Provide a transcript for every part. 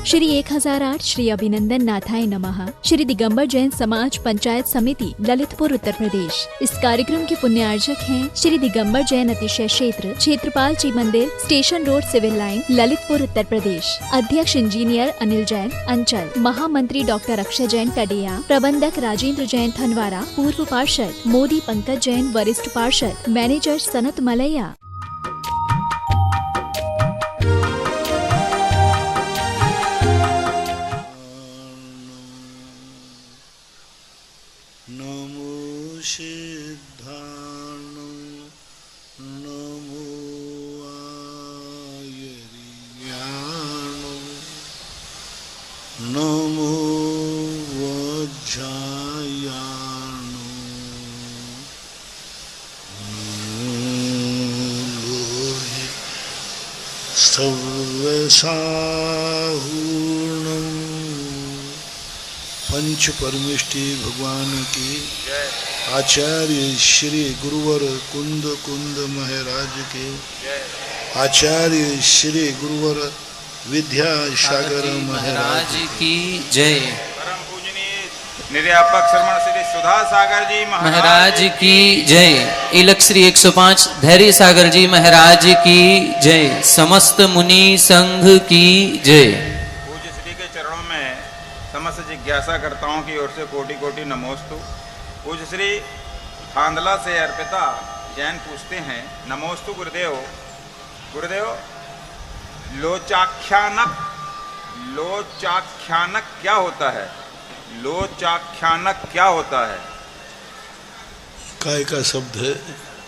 श्री 1008 श्री अभिनंदन नाथाय नमः श्री दिगंबर जैन समाज पंचायत समिति ललितपुर उत्तर प्रदेश। इस कार्यक्रम के पुण्यार्जक हैं श्री दिगंबर जैन अतिशय क्षेत्र क्षेत्रपाल जी मंदिर station road civil line Lalitpur Uttar Pradesh. अध्यक्ष इंजीनियर अनिल जैन अंचल, महामंत्री डॉक्टर अक्षय जैन टडिया, प्रबंधक राजेंद्र जैन थनवारा, पूर्व पार्षद मोदी पंकज जैन, वरिष्ठ पार्षद मैनेजर सनत मलैया। नमो सिद्धाणं नमो आयर्याणं नमो वज्रायाणं लोहे सर्वसाहूर्णं। पंच परमेष्टि भगवान की आचार्य श्री गुरुवर कुंद कुंद महाराज के, आचार्य श्री गुरुवर विद्यासागर महाराज की जय। परम पूजनीय निर्यापक श्रमण श्री सुधा सागर जी महाराज की जय। इलक श्री 105 धैर्य सागर जी महाराज की जय। समस्त मुनि संघ की जय। पूज्य श्री के चरणों में समस्त जिज्ञासा करताओं की ओर से कोटि कोटि नमोस्तु। पूज्य श्री थांदला से अर्पिता जैन पूछते हैं, नमोस्तु गुरुदेव। गुरुदेव, लोचाख्यानक क्या होता है? लोचाख्यानक क्या होता है? काय का शब्द है,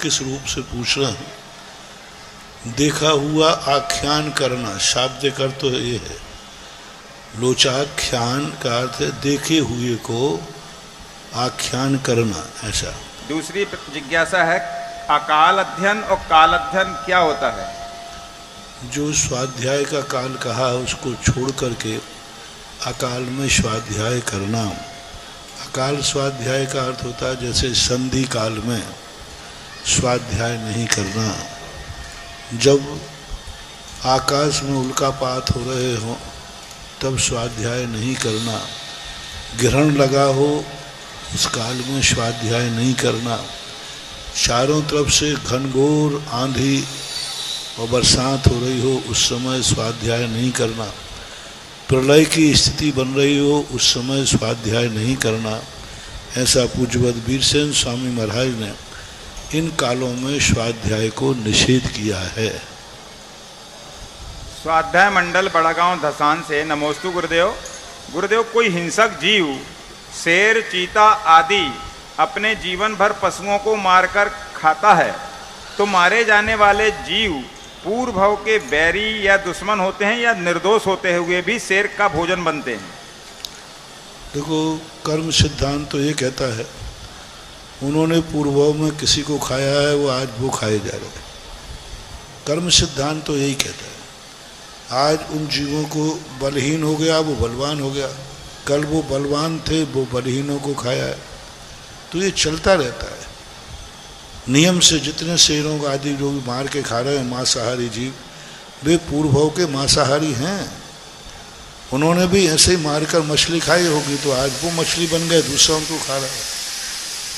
किस रूप से पूछ रहा हूं? देखा हुआ आख्यान करना, शाब्दिक अर्थ तो ये है। लोचाख्यान का अर्थ है देखे हुए को आख्यान करना, ऐसा। दूसरी जिज्ञासा है, अकाल अध्ययन और काल अध्ययन क्या होता है? जो स्वाध्याय का काल कहा उसको छोड़ करके अकाल में स्वाध्याय करना। अकाल स्वाध्याय का अर्थ होता है जैसे संधि काल में स्वाध्याय नहीं करना, जब आकाश में उल्कापात हो रहे हों तब स्वाध्याय नहीं करना, ग्रहण लगा हो उस काल में स्वाध्याय नहीं करना, चारों तरफ से घनघोर आंधी और बरसात हो रही हो उस समय स्वाध्याय नहीं करना, प्रलय की स्थिति बन रही हो उस समय स्वाध्याय नहीं करना। ऐसा पूज्यवत वीरसेन स्वामी महाराज ने इन कालों में स्वाध्याय को निषेध किया है। स्वाध्याय मंडल बड़ागांव धसान से नमोस्तु गुरुदेव। गुरुदेव, कोई हिंसक जीव शेर, चीता आदि अपने जीवन भर पशुओं को मारकर खाता है, तो मारे जाने वाले जीव पूर्व भव के बैरी या दुश्मन होते हैं या निर्दोष होते हुए भी शेर का भोजन बनते हैं? देखो, कर्म सिद्धांत तो ये कहता है उन्होंने पूर्व भव में किसी को खाया है, वो आज वो खाए जा रहे हैं। कर्म सिद्धांत तो यही कहता है आज उन जीवों को बलहीन हो गया वो बलवान हो गया, कल वो बलवान थे वो बलहीनों को खाया है। तो ये चलता रहता है नियम से। जितने शेरों का आदि जो भी मार के खा रहे हैं मांसाहारी जीव, वे पूर्व भव के मांसाहारी हैं। उन्होंने भी ऐसे ही मारकर मछली खाई होगी तो आज वो मछली बन गए, दूसरों को खा रहा है।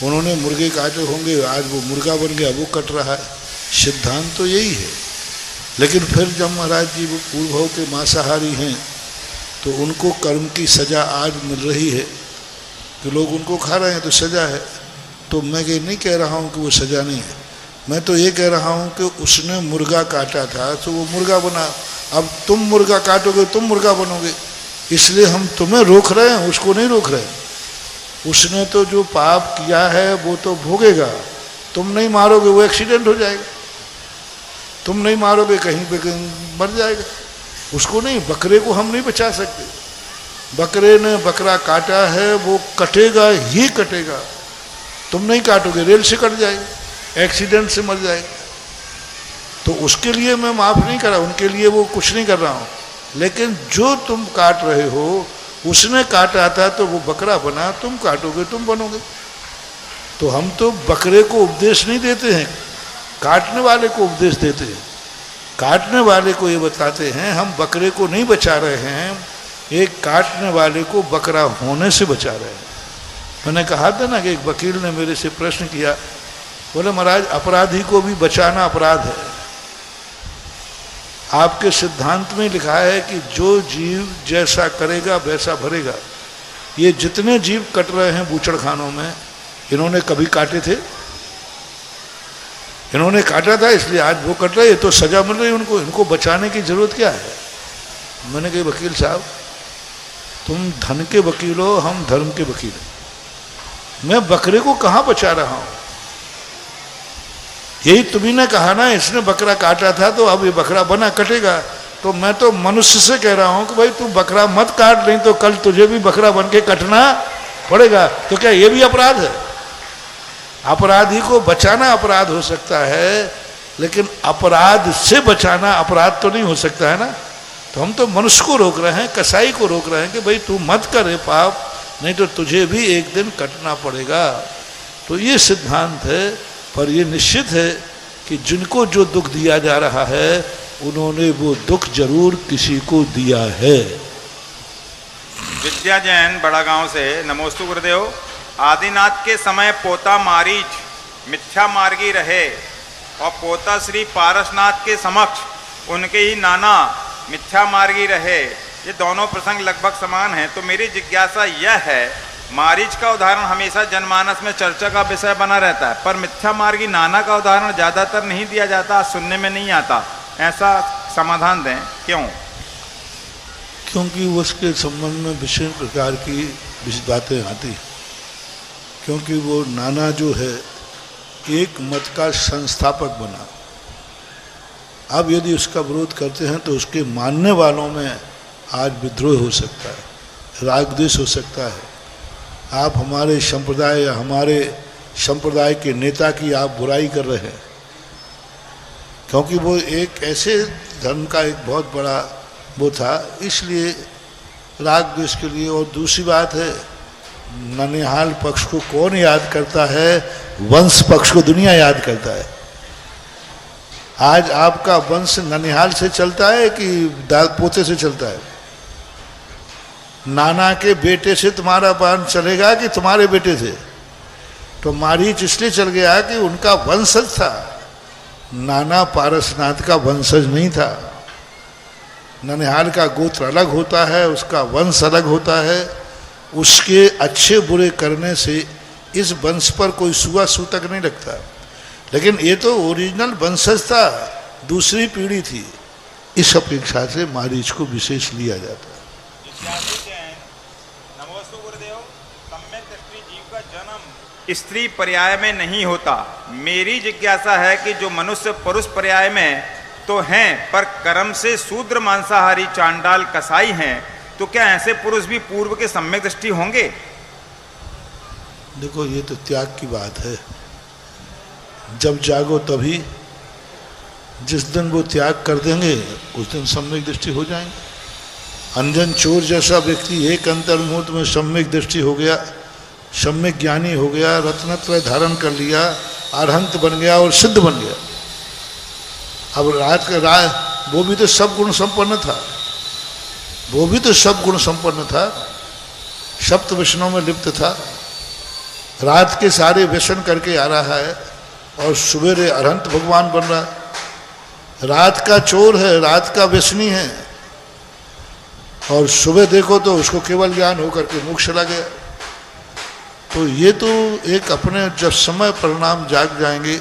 उन्होंने मुर्गे काटे होंगे, आज वो मुर्गा बन गया, वो कट रहा है। सिद्धांत तो यही है। लेकिन फिर जब महाराज जी वो पूर्व भव के मांसाहारी हैं तो उनको कर्म की सज़ा आज मिल रही है कि लोग उनको खा रहे हैं तो सज़ा है। तो मैं ये नहीं कह रहा हूँ कि वो सज़ा नहीं है, मैं तो ये कह रहा हूँ कि उसने मुर्गा काटा था तो वो मुर्गा बना, अब तुम मुर्गा काटोगे तुम मुर्गा बनोगे, इसलिए हम तुम्हें रोक रहे हैं, उसको नहीं रोक रहे। उसने तो जो पाप किया है वो तो भोगेगा, तुम नहीं मारोगे वो एक्सीडेंट हो जाएगा, तुम नहीं मारोगे कहीं पे कहीं मर जाएगा। उसको नहीं, बकरे को हम नहीं बचा सकते। बकरे ने बकरा काटा है वो कटेगा ही कटेगा, तुम नहीं काटोगे रेल से कट जाएगा, एक्सीडेंट से मर जाएगा। तो उसके लिए मैं माफ़ नहीं कर रहा, उनके लिए वो कुछ नहीं कर रहा हूँ। लेकिन जो तुम काट रहे हो उसने काटा था तो वो बकरा बना, तुम काटोगे तुम बनोगे। तो हम तो बकरे को उपदेश नहीं देते हैं, काटने वाले को उपदेश देते हैं। काटने वाले को ये बताते हैं हम बकरे को नहीं बचा रहे हैं, एक काटने वाले को बकरा होने से बचा रहे हैं। मैंने कहा था ना कि एक वकील ने मेरे से प्रश्न किया, बोले महाराज अपराधी को भी बचाना अपराध है। आपके सिद्धांत में लिखा है कि जो जीव जैसा करेगा वैसा भरेगा। ये जितने जीव कट रहे हैं बूचड़खानों में, इन्होंने कभी काटे थे? इन्होंने काटा था इसलिए आज वो कट रहे, ये तो सजा मिल रही है उनको। इनको बचाने की जरूरत क्या है? मैंने कहा वकील साहब तुम धन के वकील हो, हम धर्म के वकील हैं। मैं बकरे को कहां बचा रहा हूं? यही तुम्ही ने कहा ना, इसने बकरा काटा था तो अब ये बकरा बना कटेगा। तो मैं तो मनुष्य से कह रहा हूं कि भाई तू बकरा मत काट, नहीं तो कल तुझे भी बकरा बन के कटना पड़ेगा। तो क्या ये भी अपराध है? अपराधी को बचाना अपराध हो सकता है, लेकिन अपराध से बचाना अपराध तो नहीं हो सकता है ना। तो हम तो मनुष्य को रोक रहे हैं, कसाई को रोक रहे हैं कि भाई तू मत करे पाप, नहीं तो तुझे भी एक दिन कटना पड़ेगा। तो ये सिद्धांत है। पर ये निश्चित है कि जिनको जो दुख दिया जा रहा है उन्होंने वो दुख जरूर किसी को दिया है। विद्या जैन बड़ा गांव से, नमोस्तु गुरुदेव। आदिनाथ के समय पोता मारीच मिथ्या मार्गी रहे और पोता श्री पारसनाथ के समक्ष उनके ही नाना मिथ्या मार्गी रहे। ये दोनों प्रसंग लगभग समान हैं। तो मेरी जिज्ञासा यह है, मारीच का उदाहरण हमेशा जनमानस में चर्चा का विषय बना रहता है, पर मिथ्या मार्गी नाना का उदाहरण ज्यादातर नहीं दिया जाता, सुनने में नहीं आता। ऐसा समाधान दें, क्यों? क्योंकि उसके संबंध में विशेष प्रकार की बातें आती। क्योंकि वो नाना जो है एक मत का संस्थापक बना। अब यदि उसका विरोध करते हैं तो उसके मानने वालों में आज विद्रोह हो सकता है, राग द्वेष हो सकता है। आप हमारे संप्रदाय या हमारे संप्रदाय के नेता की आप बुराई कर रहे हैं, क्योंकि वो एक ऐसे धर्म का एक बहुत बड़ा वो था, इसलिए राग द्वेष के लिए। और दूसरी बात है, ननिहाल पक्ष को कौन याद करता है? वंश पक्ष को दुनिया याद करता है। आज आपका वंश ननिहाल से चलता है कि दाल पोते से चलता है? नाना के बेटे से तुम्हारा वंश चलेगा कि तुम्हारे बेटे से? तो मारीच इसलिए चल गया कि उनका वंशज था, नाना पारसनाथ का वंशज नहीं था। ननिहाल का गोत्र अलग होता है, उसका वंश अलग होता है। उसके अच्छे बुरे करने से इस वंश पर कोई सुआ सूतक नहीं लगता। लेकिन ये तो ओरिजिनल वंशज था, दूसरी पीढ़ी थी। इस अपेक्षा से मारीच को विशेष लिया जाता है। नमोस्तु गुरुदेव। सम्यक दृष्टि जीव का जन्म स्त्री पर्याय में नहीं होता। मेरी जिज्ञासा है कि जो मनुष्य पुरुष पर्याय में तो हैं, पर कर्म से शूद्र मांसाहारी चांडाल कसाई हैं, तो क्या ऐसे पुरुष भी पूर्व के सम्यक दृष्टि होंगे? देखो, ये तो त्याग की बात है। जब जागो तभी, जिस दिन वो त्याग कर देंगे उस दिन सम्यक दृष्टि हो जाएंगे। अंजन चोर जैसा व्यक्ति एक अंतर्मुहूर्त में सम्यक दृष्टि हो गया, सम्यक ज्ञानी हो गया, रत्नत्रय धारण कर लिया, अरहंत बन गया और सिद्ध बन गया। अब रात का वो भी तो सब गुण संपन्न था, वो भी तो सब गुण संपन्न था, सप्त व्यसनों में लिप्त था। रात के सारे व्यसन करके आ रहा है और सवेरे अरहंत भगवान बन रहा है। रात का चोर है, रात का व्यसनी है, और सुबह देखो तो उसको केवल ज्ञान होकर के मोक्ष चला गया। तो ये तो एक अपने जब समय परिणाम जाग जाएंगे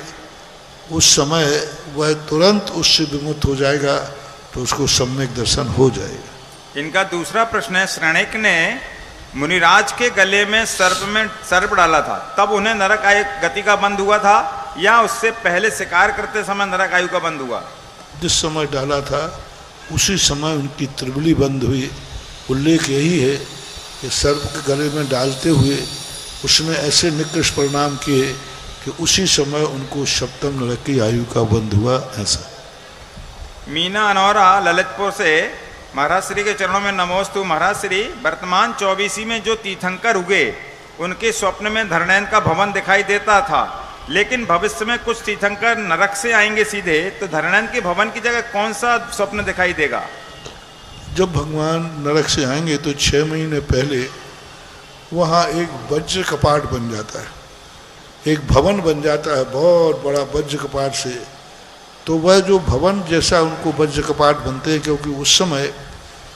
उस समय वह तुरंत उससे विमुक्त हो जाएगा, तो उसको सम्यक दर्शन हो जाएगा। इनका दूसरा प्रश्न है, श्रणिक ने मुनिराज के गले में सर्प डाला था, तब उन्हें नरक आयु गति का बंध हुआ था, या उससे पहले शिकार करते समय नरक आयु का बंध हुआ? जिस समय डाला था उसी समय उनकी त्रिवली बंद हुई। उल्लेख यही है कि सर्प के गले में डालते हुए उसने ऐसे निकृष्ट परिणाम किए कि उसी समय उनको सप्तम नरक की आयु का बंध हुआ। ऐसा मीना अनौरा ललितपुर से, महाराज श्री के चरणों में नमोस्तु। महाराज श्री, वर्तमान 24 में जो तीर्थंकर उगे उनके स्वप्न में धरणैन का भवन दिखाई देता था, लेकिन भविष्य में कुछ तीर्थंकर नरक से आएंगे सीधे, तो धरणैन के भवन की जगह कौन सा स्वप्न दिखाई देगा? जब भगवान नरक से आएंगे तो 6 महीने पहले वहाँ एक वज्र कपाट बन जाता है, एक भवन बन जाता है बहुत बड़ा वज्र कपाट से। तो वह जो भवन जैसा उनको वज्र कपाट बनते हैं, क्योंकि उस समय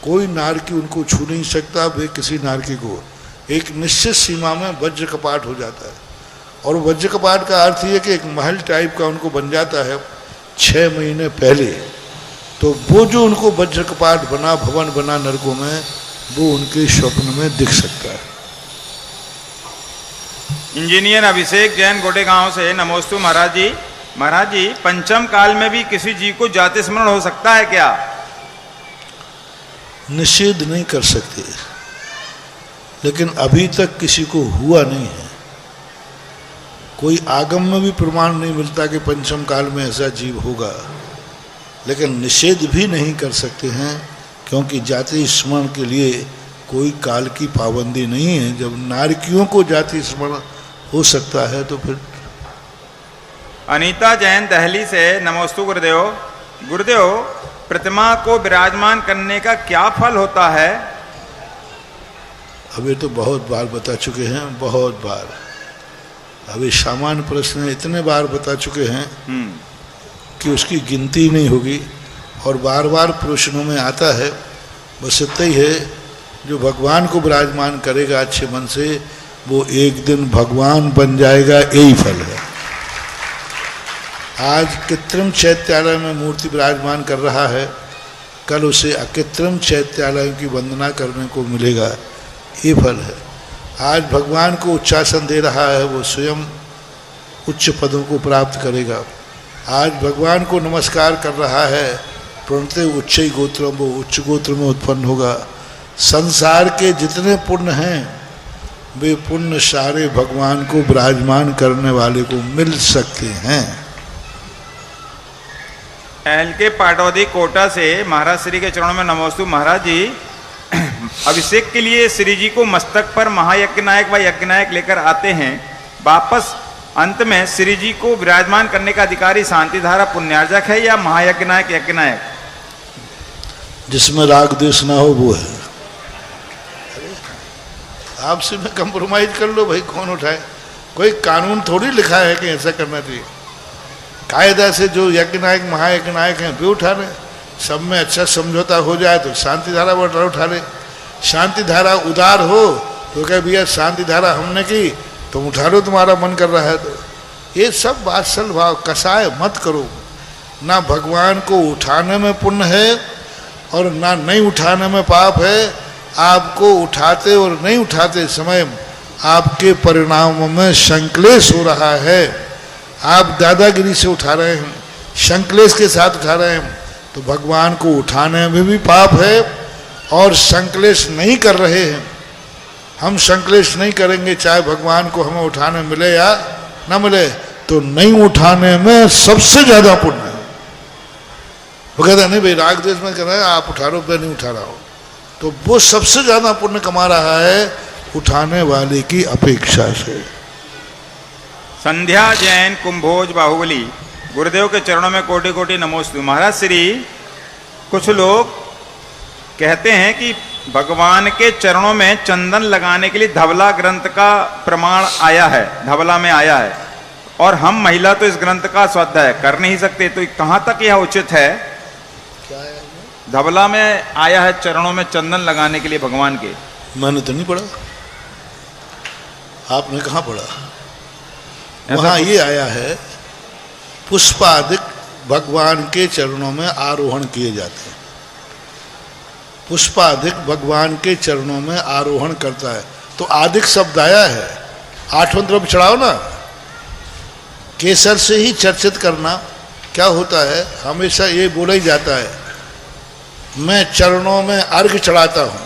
कोई नारकी उनको छू नहीं सकता, वे किसी नारकी को एक निश्चित सीमा में वज्र कपाट हो जाता है। और वज्र कपाट का अर्थ ये कि एक महल टाइप का उनको बन जाता है 6 महीने पहले। तो वो जो उनको वज्र कपाट बना, भवन बना नरकों में, वो उनके स्वप्न में दिख सकता है। इंजीनियर अभिषेक जैन गोटेगांव से, नमोस्तु महाराज जी। महाराज जी, पंचम काल में भी किसी जीव को जाति स्मरण हो सकता है क्या? निषेध नहीं कर सकते, लेकिन अभी तक किसी को हुआ नहीं है। कोई आगम में भी प्रमाण नहीं मिलता कि पंचम काल में ऐसा जीव होगा, लेकिन निषेध भी नहीं कर सकते हैं, क्योंकि जाति स्मरण के लिए कोई काल की पाबंदी नहीं है। जब नारकियों को जाति स्मरण हो सकता है तो फिर। अनीता जैन दहली से, नमोस्तु गुरुदेव। गुरुदेव, प्रतिमा को विराजमान करने का क्या फल होता है? अभी तो बहुत बार बता चुके हैं, बहुत बार। अभी सामान्य प्रश्न इतने बार बता चुके हैं कि उसकी गिनती नहीं होगी, और बार बार प्रश्नों में आता है। बस इतना ही है, जो भगवान को विराजमान करेगा अच्छे मन से, वो एक दिन भगवान बन जाएगा, यही फल है। आज कृत्रिम चैत्यालय में मूर्ति विराजमान कर रहा है, कल उसे अकृत्रिम चैत्यालय की वंदना करने को मिलेगा, ये फल है। आज भगवान को उच्चासन दे रहा है, वो स्वयं उच्च पदों को प्राप्त करेगा। आज भगवान को नमस्कार कर रहा है, प्रणते उच्च गोत्र, वो उच्च गोत्र में उत्पन्न होगा। संसार के जितने पुण्य हैं, वे पुण्य सारे भगवान को विराजमान करने वाले को मिल सकते हैं। एल के पाटौदी कोटा से, महाराज श्री के चरणों में नमोस्तु। महाराज जी, अभिषेक के लिए श्री जी को मस्तक पर महायज्ञनायक व यज्ञनायक लेकर आते हैं, वापस अंत में श्री जी को विराजमान करने का अधिकारी शांतिधारा पुण्यार्जक है या महायज्ञनायक यज्ञनायक? जिसमें राग द्वेष ना हो वो है। आपसे में कंप्रोमाइज कर लो भाई, कौन उठाए? कोई कानून थोड़ी लिखा है कि ऐसा करना चाहिए। कायदा से जो यज्ञनायक महायज्ञनायक हैं वे उठा लें, सब में अच्छा समझौता हो जाए तो शांति धारा वो उठा ले। शांति धारा उदार हो तो क्या भैया शांति धारा हमने की, तुम उठा लो, तुम्हारा मन कर रहा है तो। ये सब वात्सल भाव कसाय मत करो। ना भगवान को उठाने में पुण्य है और ना नहीं उठाने में पाप है। आपको उठाते और नहीं उठाते समय आपके परिणामों में संक्लेश हो रहा है। आप दादागिरी से उठा रहे हैं, संक्लेश के साथ उठा रहे हैं, तो भगवान को उठाने में भी पाप है। और संक्लेश नहीं कर रहे हैं, हम संक्लेश नहीं करेंगे, चाहे भगवान को हमें उठाने मिले या ना मिले, तो नहीं उठाने में सबसे ज्यादा पुण्य है। वो कहता नहीं भाई राग देश में कर रहे हैं, आप उठा लो, मैं नहीं उठा रहा हूं, तो वो सबसे ज्यादा पुण्य कमा रहा है उठाने वाले की अपेक्षा से। संध्या जैन कुंभोज बाहुबली, गुरुदेव के चरणों में कोटि कोटि नमोस्तु। महाराज श्री, कुछ लोग कहते हैं कि भगवान के चरणों में चंदन लगाने के लिए धवला ग्रंथ का प्रमाण आया है, धवला में आया है, और हम महिला तो इस ग्रंथ का स्वाध्याय कर नहीं सकते, तो कहाँ तक यह उचित है? क्या है? धवला में आया है चरणों में चंदन लगाने के लिए भगवान के। मैंने तो नहीं पढ़ा, आपने कहाँ पढ़ा? वहाँ ये आया है पुष्पादिक भगवान के चरणों में आरोहण किए जाते हैं। पुष्पादिक भगवान के चरणों में आरोहण करता है, तो आदिक शब्द आया है। 8वां द्रव्य चढ़ाओ ना, केसर से ही चर्चित करना। क्या होता है, हमेशा ये बोला ही जाता है, मैं चरणों में अर्घ्य चढ़ाता हूँ।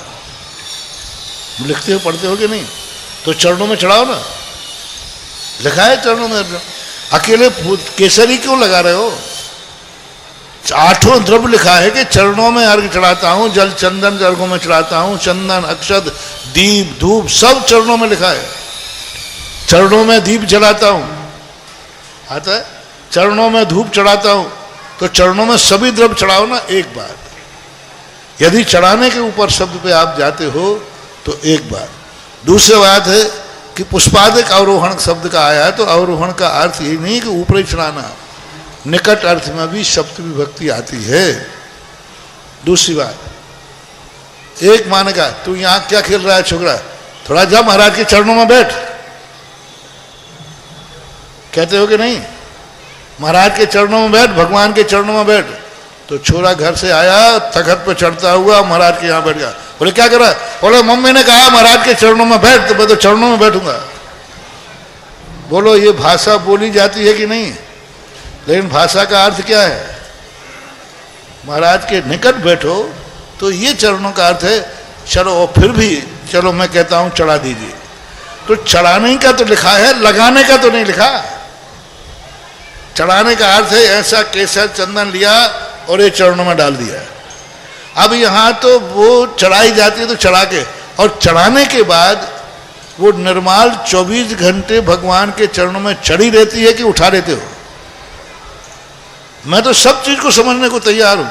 लिखते हो, पढ़ते हो कि नहीं? तो चरणों में चढ़ाओ ना, लिखा है चरणों में। अकेले केसरी क्यों लगा रहे हो? 8वां द्रव्य लिखा है कि चरणों में अर्घ्य चढ़ाता हूं, जल चंदन अर्घों में चढ़ाता हूं, चंदन अक्षत दीप धूप सब चरणों में लिखा है। चरणों में दीप जलाता हूं, आता है, चरणों में धूप चढ़ाता हूं, तो चरणों में सभी द्रव्य चढ़ाओ ना एक बार। यदि चढ़ाने के ऊपर शब्द पे आप जाते हो तो एक बात। दूसरी बात है कि पुष्पादिक अवरोहण शब्द का आया है, तो अवरोहण का अर्थ यही नहीं कि ऊपर ही चढ़ाना, निकट अर्थ में भी शब्द विभक्ति आती है। दूसरी बात, एक मानेगा तू यहां क्या खेल रहा है छोकरा, थोड़ा जा महाराज के चरणों में बैठ, कहते हो कि नहीं, महाराज के चरणों में बैठ, भगवान के चरणों में बैठ। तो छोरा घर से आया, तखत पे चढ़ता हुआ महाराज के यहां बैठ गया। बोले क्या कर रहा है? बोले मम्मी ने कहा महाराज के चरणों में बैठ, तो मैं तो चरणों में बैठूंगा। बोलो ये भाषा बोली जाती है कि नहीं? लेकिन भाषा का अर्थ क्या है? महाराज के निकट बैठो, तो ये चरणों का अर्थ है चलो। और फिर भी चलो मैं कहता हूं चढ़ा दीजिए, तो चढ़ाने का तो लिखा है, लगाने का तो नहीं लिखा। चढ़ाने का अर्थ है ऐसा केसर चंदन लिया और ये चरणों में डाल दिया। अब यहां तो वो चढ़ाई जाती है तो चढ़ा के, और चढ़ाने के बाद वो निर्माल 24 घंटे भगवान के चरणों में चढ़ी रहती है कि उठा लेते हो? मैं तो सब चीज को समझने को तैयार हूं।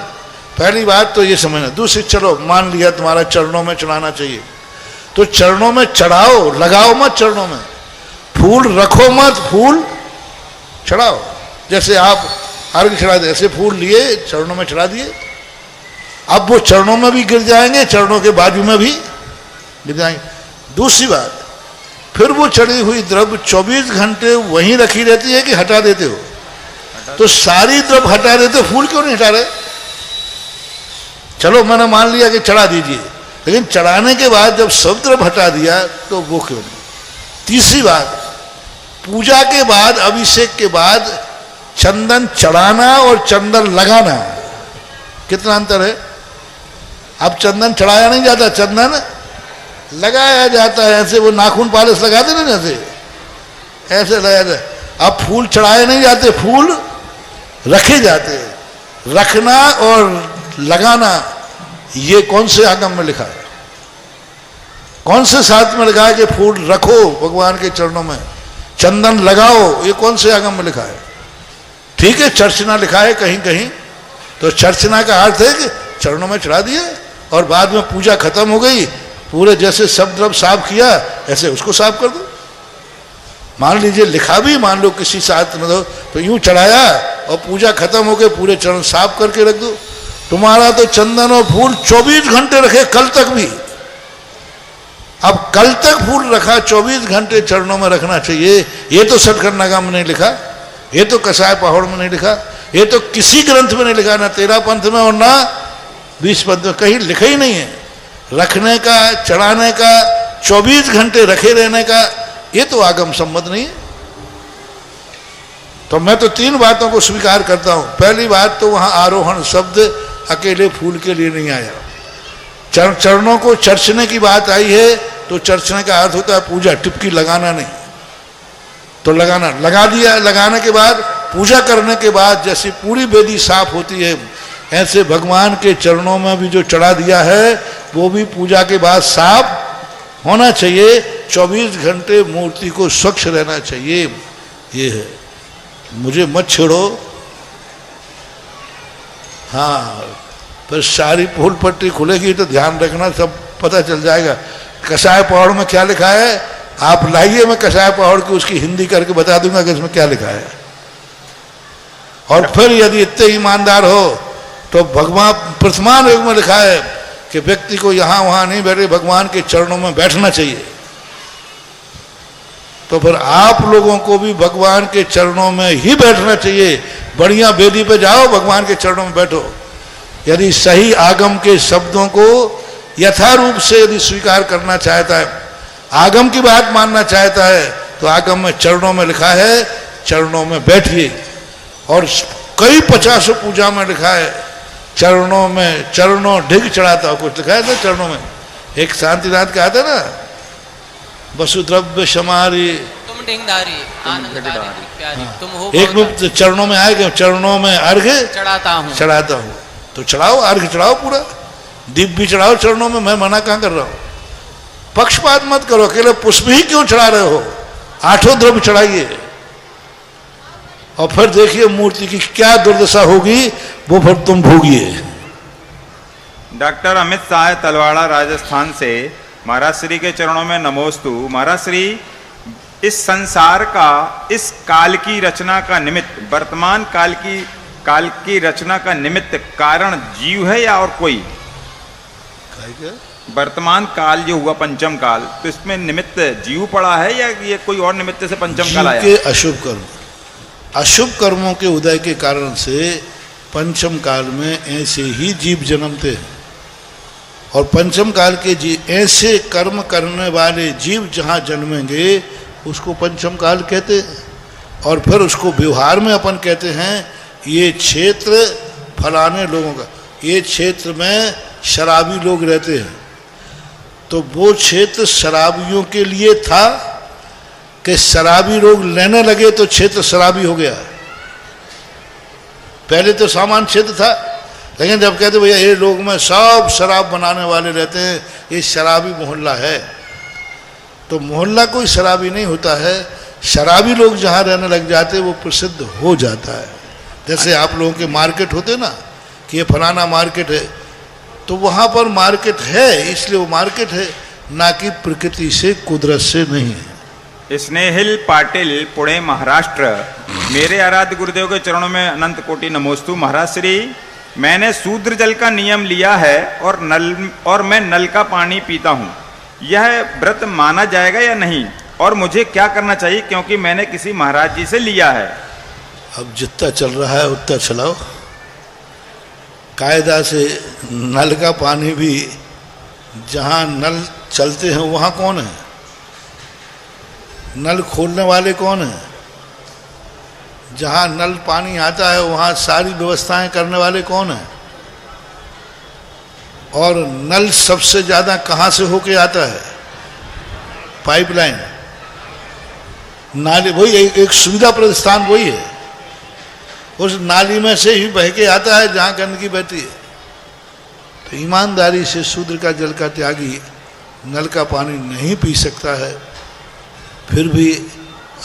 पहली बात तो ये समझना। दूसरी, चलो मान लिया तुम्हारा चरणों में चढ़ाना चाहिए, तो चरणों में चढ़ाओ, लगाओ मत चरणों में, फूल रखो मत, फूल चढ़ाओ। जैसे आप अर्घ चढ़ा दे, ऐसे फूल लिए चरणों में चढ़ा दिए। अब वो चरणों में भी गिर जाएंगे, चरणों के बाजू में भी गिर जाएंगे। दूसरी बात, फिर वो चढ़ी हुई द्रव्य 24 घंटे वहीं रखी रहती है कि हटा देते हो? तो सारी द्रव्य हटा देते हो, फूल क्यों नहीं हटा रहे? चलो मैंने मान लिया कि चढ़ा दीजिए, लेकिन चढ़ाने के बाद जब सब द्रव्य हटा दिया तो वो क्यों नहीं? तीसरी बात, पूजा के बाद, अभिषेक के बाद चंदन चढ़ाना और चंदन लगाना, कितना अंतर है? अब चंदन चढ़ाया नहीं जाता, चंदन लगाया जाता है। ऐसे वो नाखून पालिश लगाते ना, जैसे ऐसे लगाया जाता। अब फूल चढ़ाए नहीं जाते, फूल रखे जाते। रखना और लगाना ये कौन से आगम में लिखा है? कौन से शास्त्र में लिखा है कि फूल रखो भगवान के चरणों में, चंदन लगाओ? ये कौन से आगम में लिखा है? ठीक है, चर्चना लिखा है कहीं कहीं, तो चर्चना का अर्थ है कि चरणों में चढ़ा दिया और बाद में पूजा खत्म हो गई, पूरे जैसे सब द्रव्य साफ किया ऐसे उसको साफ कर दो। मान लीजिए लिखा भी, मान लो किसी शास्त्र में दो, तो यूं चढ़ाया और पूजा खत्म हो गई, पूरे चरण साफ करके रख दो। तुम्हारा तो चंदन और फूल 24 घंटे रखे, कल तक भी। अब कल तक फूल रखा, 24 घंटे चरणों में रखना चाहिए, ये तो सटखंड में नहीं लिखा, ये तो कसाय पहाड़ में नहीं लिखा, ये तो किसी ग्रंथ में नहीं लिखा, ना 13 पंथ में और ना 20 पंथ में, कहीं लिखा ही नहीं है। रखने का, चढ़ाने का, 24 घंटे रखे रहने का, ये तो आगम सम्मत नहीं है। तो मैं तो 3 बातों को स्वीकार करता हूं। पहली बात तो वहां आरोहण शब्द अकेले फूल के लिए नहीं आया, चरणों को चर्चने की बात आई है, तो चर्चने का अर्थ होता है पूजा, टिपकी लगाना नहीं। तो लगाना, लगा दिया, लगाने के बाद पूजा करने के बाद जैसे पूरी वेदी साफ होती है, ऐसे भगवान के चरणों में भी जो चढ़ा दिया है वो भी पूजा के बाद साफ होना चाहिए। 24 घंटे मूर्ति को स्वच्छ रहना चाहिए, ये है। मुझे मत छेड़ो, हाँ, पर सारी फूल पट्टी खुलेगी तो ध्यान रखना, सब पता चल जाएगा। कसाय पहाड़ में क्या लिखा है आप लाइए, मैं कसाय पहाड़ की उसकी हिंदी करके बता दूंगा कि इसमें क्या लिखा है। और फिर यदि इतने ईमानदार हो तो भगवान प्रथमान युग में लिखा है कि व्यक्ति को यहां वहां नहीं बैठे, भगवान के चरणों में बैठना चाहिए। तो फिर आप लोगों को भी भगवान के चरणों में ही बैठना चाहिए। बढ़िया वेदी पे जाओ, भगवान के चरणों में बैठो। यदि सही आगम के शब्दों को यथारूप से यदि स्वीकार करना चाहता है, आगम की बात मानना चाहता है, तो आगम में चरणों में लिखा है चरणों में बैठिए। और कई 50 पूजा में लिखा है चरणों में, चरणों ढिग चढ़ाता हो, कुछ लिखा है ना चरणों में। एक शांतिनाथ का आता ना, वसुद्रव्य समारी तुम ढिंगधारी आनंदकारी प्यारी तुम हो, एक में चरणों में आएगा, चरणों में अर्घ चढ़ाता हूँ। तो चढ़ाओ, अर्घ चढ़ाओ, पूरा दीप भी चढ़ाओ चरणों में। मैं मना कहां कर रहा हूं? पक्षपात मत करो, अकेले पुष्प ही क्यों चढ़ा रहे हो? 8 द्रव्य चढ़ाइए और फिर देखिए मूर्ति की क्या दुर्दशा होगी, वो फिर तुम भोगिए। डॉक्टर अमित शाह तलवाड़ा राजस्थान से, महाराज श्री के चरणों में नमोस्तु। महाराज श्री, इस संसार का, इस काल की रचना का निमित्त, वर्तमान काल की रचना का निमित्त कारण जीव है या और कोई? वर्तमान काल जो हुआ पंचम काल, तो इसमें निमित्त जीव पड़ा है या ये कोई और निमित्त से पंचम काल आया? के अशुभ कर्मों के उदय के कारण से पंचम काल में ऐसे ही जीव जन्मते हैं, और पंचम काल के जीव, ऐसे कर्म करने वाले जीव जहाँ जन्मेंगे उसको पंचम काल कहते हैं। और फिर उसको व्यवहार में अपन कहते हैं ये क्षेत्र फलाने लोगों का, ये क्षेत्र में शराबी लोग रहते हैं, तो वो क्षेत्र शराबियों के लिए था कि शराबी लोग लेने लगे तो क्षेत्र शराबी हो गया। पहले तो सामान्य क्षेत्र था, लेकिन जब कहते भैया ये लोग में सब शराब बनाने वाले रहते हैं, ये शराबी मोहल्ला है, तो मोहल्ला कोई शराबी नहीं होता है, शराबी लोग जहाँ रहने लग जाते वो प्रसिद्ध हो जाता है। जैसे आप लोगों के मार्केट होते ना कि ये फलाना मार्केट है, तो वहाँ पर मार्केट है इसलिए वो मार्केट है, ना कि प्रकृति से, कुदरत से नहीं है। स्नेहिल पाटिल, पुणे महाराष्ट्र, मेरे आराध्य गुरुदेव के चरणों में अनंत कोटि नमोस्तु। महाराज श्री, मैंने शूद्र जल का नियम लिया है और मैं नल का पानी पीता हूँ, यह व्रत माना जाएगा या नहीं, और मुझे क्या करना चाहिए क्योंकि मैंने किसी महाराज जी से लिया है? अब जितना चल रहा है उतना चलाओ, कायदा से। नल का पानी भी जहाँ नल चलते हैं वहाँ कौन है? नल खोलने वाले कौन है? जहाँ नल पानी आता है वहाँ सारी व्यवस्थाएं करने वाले कौन है? और नल सबसे ज़्यादा कहाँ से होके आता है? पाइपलाइन, नाली, वही एक सुविधा प्रस्थान वही है, उस नाली में से ही बह के आता है जहाँ गंदगी बहती है। तो ईमानदारी से शूद्र का जल का त्यागी नल का पानी नहीं पी सकता है, फिर भी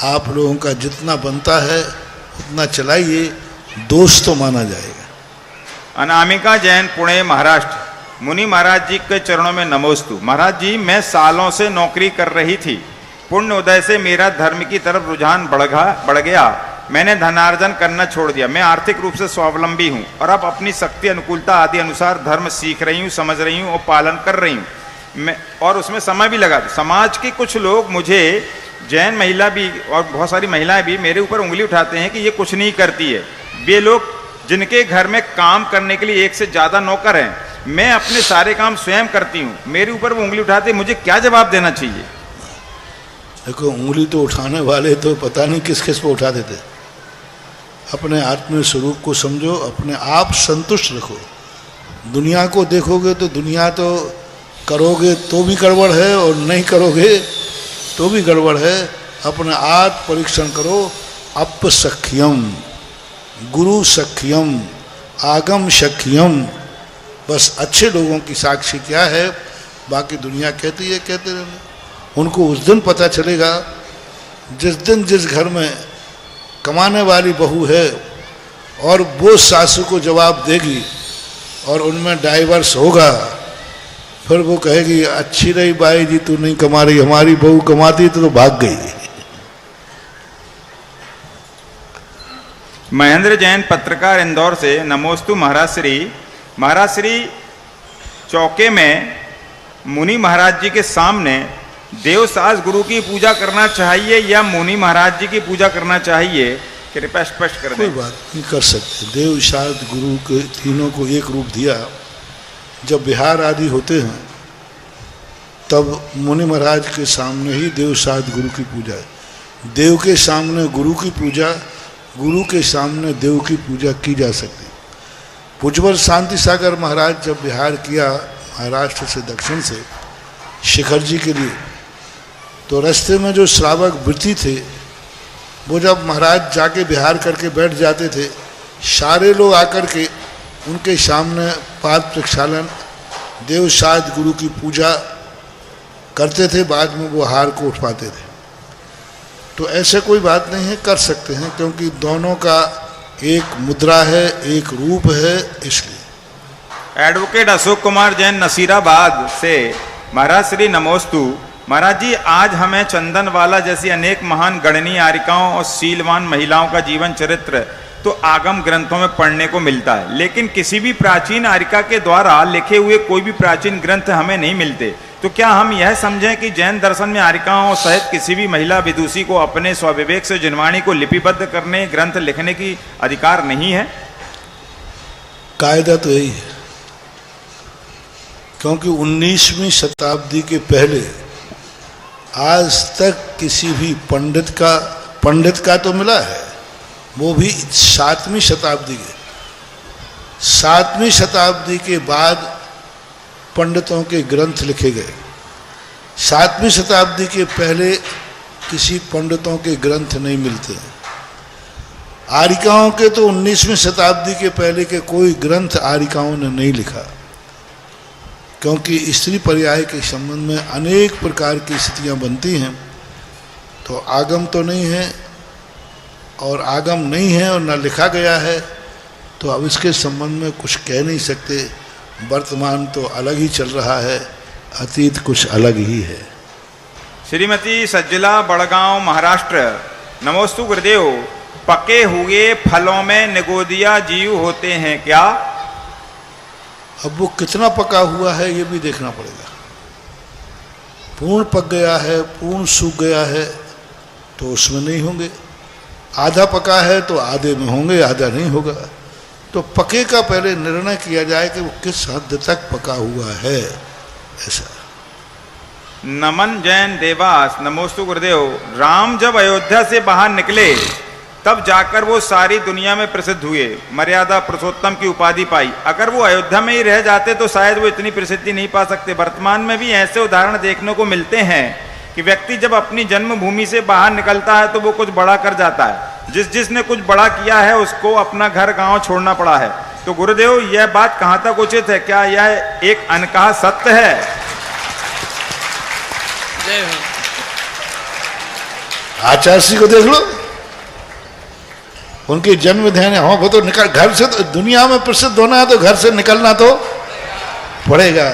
आप लोगों का जितना बनता है उतना चलाइए, दोष तो माना जाएगा। अनामिका जैन, पुणे महाराष्ट्र, मुनि महाराज जी के चरणों में नमोस्तु। महाराज जी, मैं सालों से नौकरी कर रही थी, पुण्य उदय से मेरा धर्म की तरफ रुझान बढ़ गया, मैंने धनार्जन करना छोड़ दिया, मैं आर्थिक रूप से स्वावलंबी हूँ और अब अपनी शक्ति अनुकूलता आदि अनुसार धर्म सीख रही हूँ, समझ रही हूँ और पालन कर रही हूँ, मैं और उसमें समय भी लगा। समाज के कुछ लोग मुझे, जैन महिला भी और बहुत सारी महिलाएं भी मेरे ऊपर उंगली उठाते हैं कि ये कुछ नहीं करती है। वे लोग जिनके घर में काम करने के लिए एक से ज़्यादा नौकर हैं, मैं अपने सारे काम स्वयं करती हूँ, मेरे ऊपर वो उंगली उठाते, मुझे क्या जवाब देना चाहिए? देखो, उंगली तो उठाने वाले तो पता नहीं किस किस पे उठा देते। अपने आत्म स्वरूप को समझो, अपने आप संतुष्ट रखो। दुनिया को देखोगे तो दुनिया तो करोगे तो भी गड़बड़ है और नहीं करोगे तो भी गड़बड़ है। अपने आत्म परीक्षण करो। अपसख्यम गुरु सख्यम आगम सख्यम, बस अच्छे लोगों की साक्षी क्या है, बाकी दुनिया कहती है, कहते रहना। उनको उस दिन पता चलेगा जिस दिन जिस घर में कमाने वाली बहू है और वो सासू को जवाब देगी और उनमें डाइवर्स होगा, फिर वो कहेगी अच्छी रही बाई जी, तू नहीं कमा रही, हमारी बहू कमाती तो भाग गई। महेंद्र जैन, पत्रकार, इंदौर से, नमोस्तु महाराज श्री। महाराज श्री, चौके में मुनि महाराज जी के सामने देवसाज गुरु की पूजा करना चाहिए या मुनि महाराज जी की पूजा करना चाहिए? कृपया स्पष्ट कर दें। कोई बात नहीं, कर सकते। देवसाज गुरु के तीनों को एक रूप दिया। जब विहार आदि होते हैं तब मुनि महाराज के सामने ही देवसाज गुरु की पूजा है। देव के सामने गुरु की पूजा, गुरु के सामने देव की पूजा की जा सकती। पूज्यवर शांति सागर महाराज जब विहार किया महाराष्ट्र से दक्षिण से शिखर जी के लिए, तो रास्ते में जो श्रावक वृत्ति थे वो जब महाराज जाके विहार करके बैठ जाते थे, सारे लोग आकर के उनके सामने पाद प्रक्षालन, देवसाज गुरु की पूजा करते थे। बाद में वो हार को उठवाते थे। तो ऐसे कोई बात नहीं है, कर सकते हैं, क्योंकि दोनों का एक मुद्रा है, एक रूप है, इसलिए। एडवोकेट अशोक कुमार जैन नसीराबाद से। महाराज श्री नमोस्तु। महाराज जी, आज हमें चंदनवाला जैसी अनेक महान गणनीय आरिकाओं और शीलवान महिलाओं का जीवन चरित्र तो आगम ग्रंथों में पढ़ने को मिलता है, लेकिन किसी भी प्राचीन आरिका के द्वारा लिखे हुए कोई भी प्राचीन ग्रंथ हमें नहीं मिलते। तो क्या हम यह समझें कि जैन दर्शन में आरिकाओं सहित किसी भी महिला विदुषी को अपने स्वविवेक से जिनवाणी को लिपिबद्ध करने, ग्रंथ लिखने की अधिकार नहीं है? कायदा तो यही है, क्योंकि 19वीं शताब्दी के पहले आज तक किसी भी पंडित का तो मिला है, वो भी 7वीं शताब्दी के बाद पंडितों के ग्रंथ लिखे गए। 7वीं शताब्दी के पहले किसी पंडितों के ग्रंथ नहीं मिलते। आरिकाओं के तो 19वीं शताब्दी के पहले के कोई ग्रंथ आरिकाओं ने नहीं लिखा, क्योंकि स्त्री पर्याय के संबंध में अनेक प्रकार की स्थितियां बनती हैं। तो आगम तो नहीं है, और आगम नहीं है और न लिखा गया है, तो अब इसके संबंध में कुछ कह नहीं सकते। वर्तमान तो अलग ही चल रहा है, अतीत कुछ अलग ही है। श्रीमती सज्जला, बड़गांव, महाराष्ट्र। नमोस्तु गुरुदेव। पके हुए फलों में निगोदिया जीव होते हैं क्या? अब वो कितना पका हुआ है ये भी देखना पड़ेगा। पूर्ण पक गया है, पूर्ण सूख गया है तो उसमें नहीं होंगे। आधा पका है तो आधे में होंगे, आधा नहीं होगा। तो पके का पहले निर्णय किया जाए कि वो किस हद तक पका हुआ है, ऐसा। नमन जैन देवास। नमोस्तु गुरुदेव। राम जब अयोध्या से बाहर निकले तब जाकर वो सारी दुनिया में प्रसिद्ध हुए, मर्यादा पुरुषोत्तम की उपाधि पाई। अगर वो अयोध्या में ही रह जाते तो शायद वो इतनी प्रसिद्धि नहीं पा सकते। वर्तमान में भी ऐसे उदाहरण देखने को मिलते हैं कि व्यक्ति जब अपनी जन्मभूमि से बाहर निकलता है तो वो कुछ बड़ा कर जाता है। जिसने कुछ बड़ा किया है उसको अपना घर गांव छोड़ना पड़ा है। तो गुरुदेव, यह बात कहां तक उचित है? क्या यह एक अनकहा सत्य है? आचार्य को देख लो, उनकी जन्म ध्यान हो, वो तो निकल घर से, तो दुनिया में प्रसिद्ध होना है तो घर से निकलना तो पड़ेगा।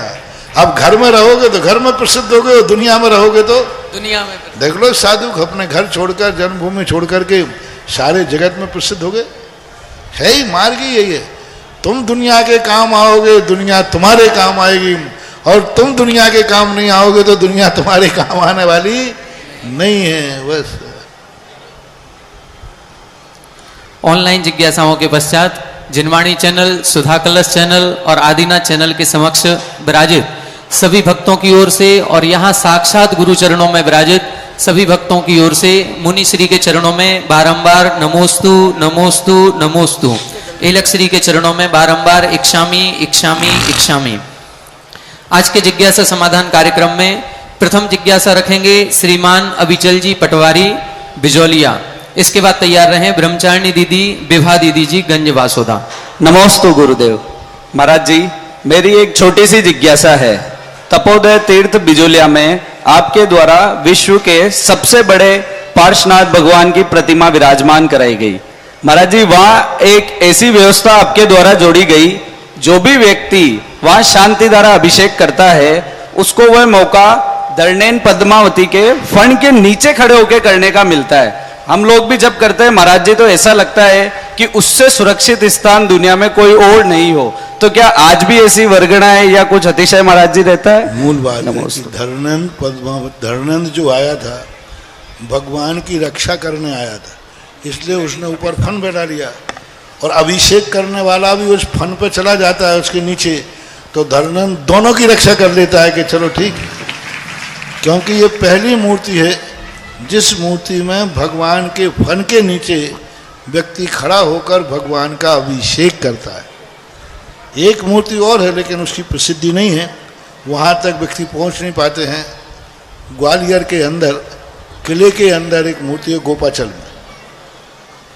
अब घर में रहोगे तो घर में प्रसिद्ध होगे, और दुनिया में रहोगे तो दुनिया में। देख लो साधु अपने घर छोड़कर, जन्मभूमि छोड़कर के सारे जगत में प्रसिद्ध हो गए। है ही मार्ग ही यही है। तुम दुनिया के काम आओगे, दुनिया तुम्हारे काम आएगी, और तुम दुनिया के काम नहीं आओगे तो दुनिया तुम्हारे काम आने वाली नहीं है। बस ऑनलाइन जिज्ञासाओं के पश्चात जिनवाणी चैनल, सुधा कलश चैनल और आदिनाथ चैनल के समक्ष विराजित सभी भक्तों की ओर से और यहाँ साक्षात गुरु चरणों में विराजित सभी भक्तों की ओर से मुनि श्री के चरणों में बारंबार नमोस्तु नमोस्तु नमोस्तु, एलक श्री के चरणों में बारंबार इक्षामी इक्षामी इक्षामी। आज के जिज्ञासा समाधान कार्यक्रम में प्रथम जिज्ञासा रखेंगे श्रीमान अभिचल जी पटवारी बिजौलिया। इसके बाद तैयार रहे ब्रह्मचारिणी दीदी, विभा दीदी जी गंज वासोदा। नमोस्तु गुरुदेव। महाराज जी, मेरी एक छोटी सी जिज्ञासा है। तपोदय तीर्थ बिजोलिया में आपके द्वारा विश्व के सबसे बड़े पार्श्वनाथ भगवान की प्रतिमा विराजमान कराई गई। महाराज जी, वहां एक ऐसी व्यवस्था आपके द्वारा जोड़ी गई, जो भी व्यक्ति वहां शांति द्वारा अभिषेक करता है उसको वह मौका दर्णेन पद्मावती के फण के नीचे खड़े होकर करने का मिलता है। हम लोग भी जब करते हैं महाराज जी तो ऐसा लगता है कि उससे सुरक्षित स्थान दुनिया में कोई और नहीं हो। तो क्या आज भी ऐसी वर्गणा है या कुछ अतिशय महाराज जी रहता है? मूल बात है कि धर्णंद जो आया था भगवान की रक्षा करने आया था, इसलिए उसने ऊपर फन बैठा लिया, और अभिषेक करने वाला भी उस फन पे चला जाता है उसके नीचे, तो धर्णंद दोनों की रक्षा कर लेता है कि चलो ठीक। क्योंकि ये पहली मूर्ति है जिस मूर्ति में भगवान के फन के नीचे व्यक्ति खड़ा होकर भगवान का अभिषेक करता है। एक मूर्ति और है लेकिन उसकी प्रसिद्धि नहीं है, वहाँ तक व्यक्ति पहुँच नहीं पाते हैं। ग्वालियर के अंदर, किले के अंदर एक मूर्ति है गोपाचल में,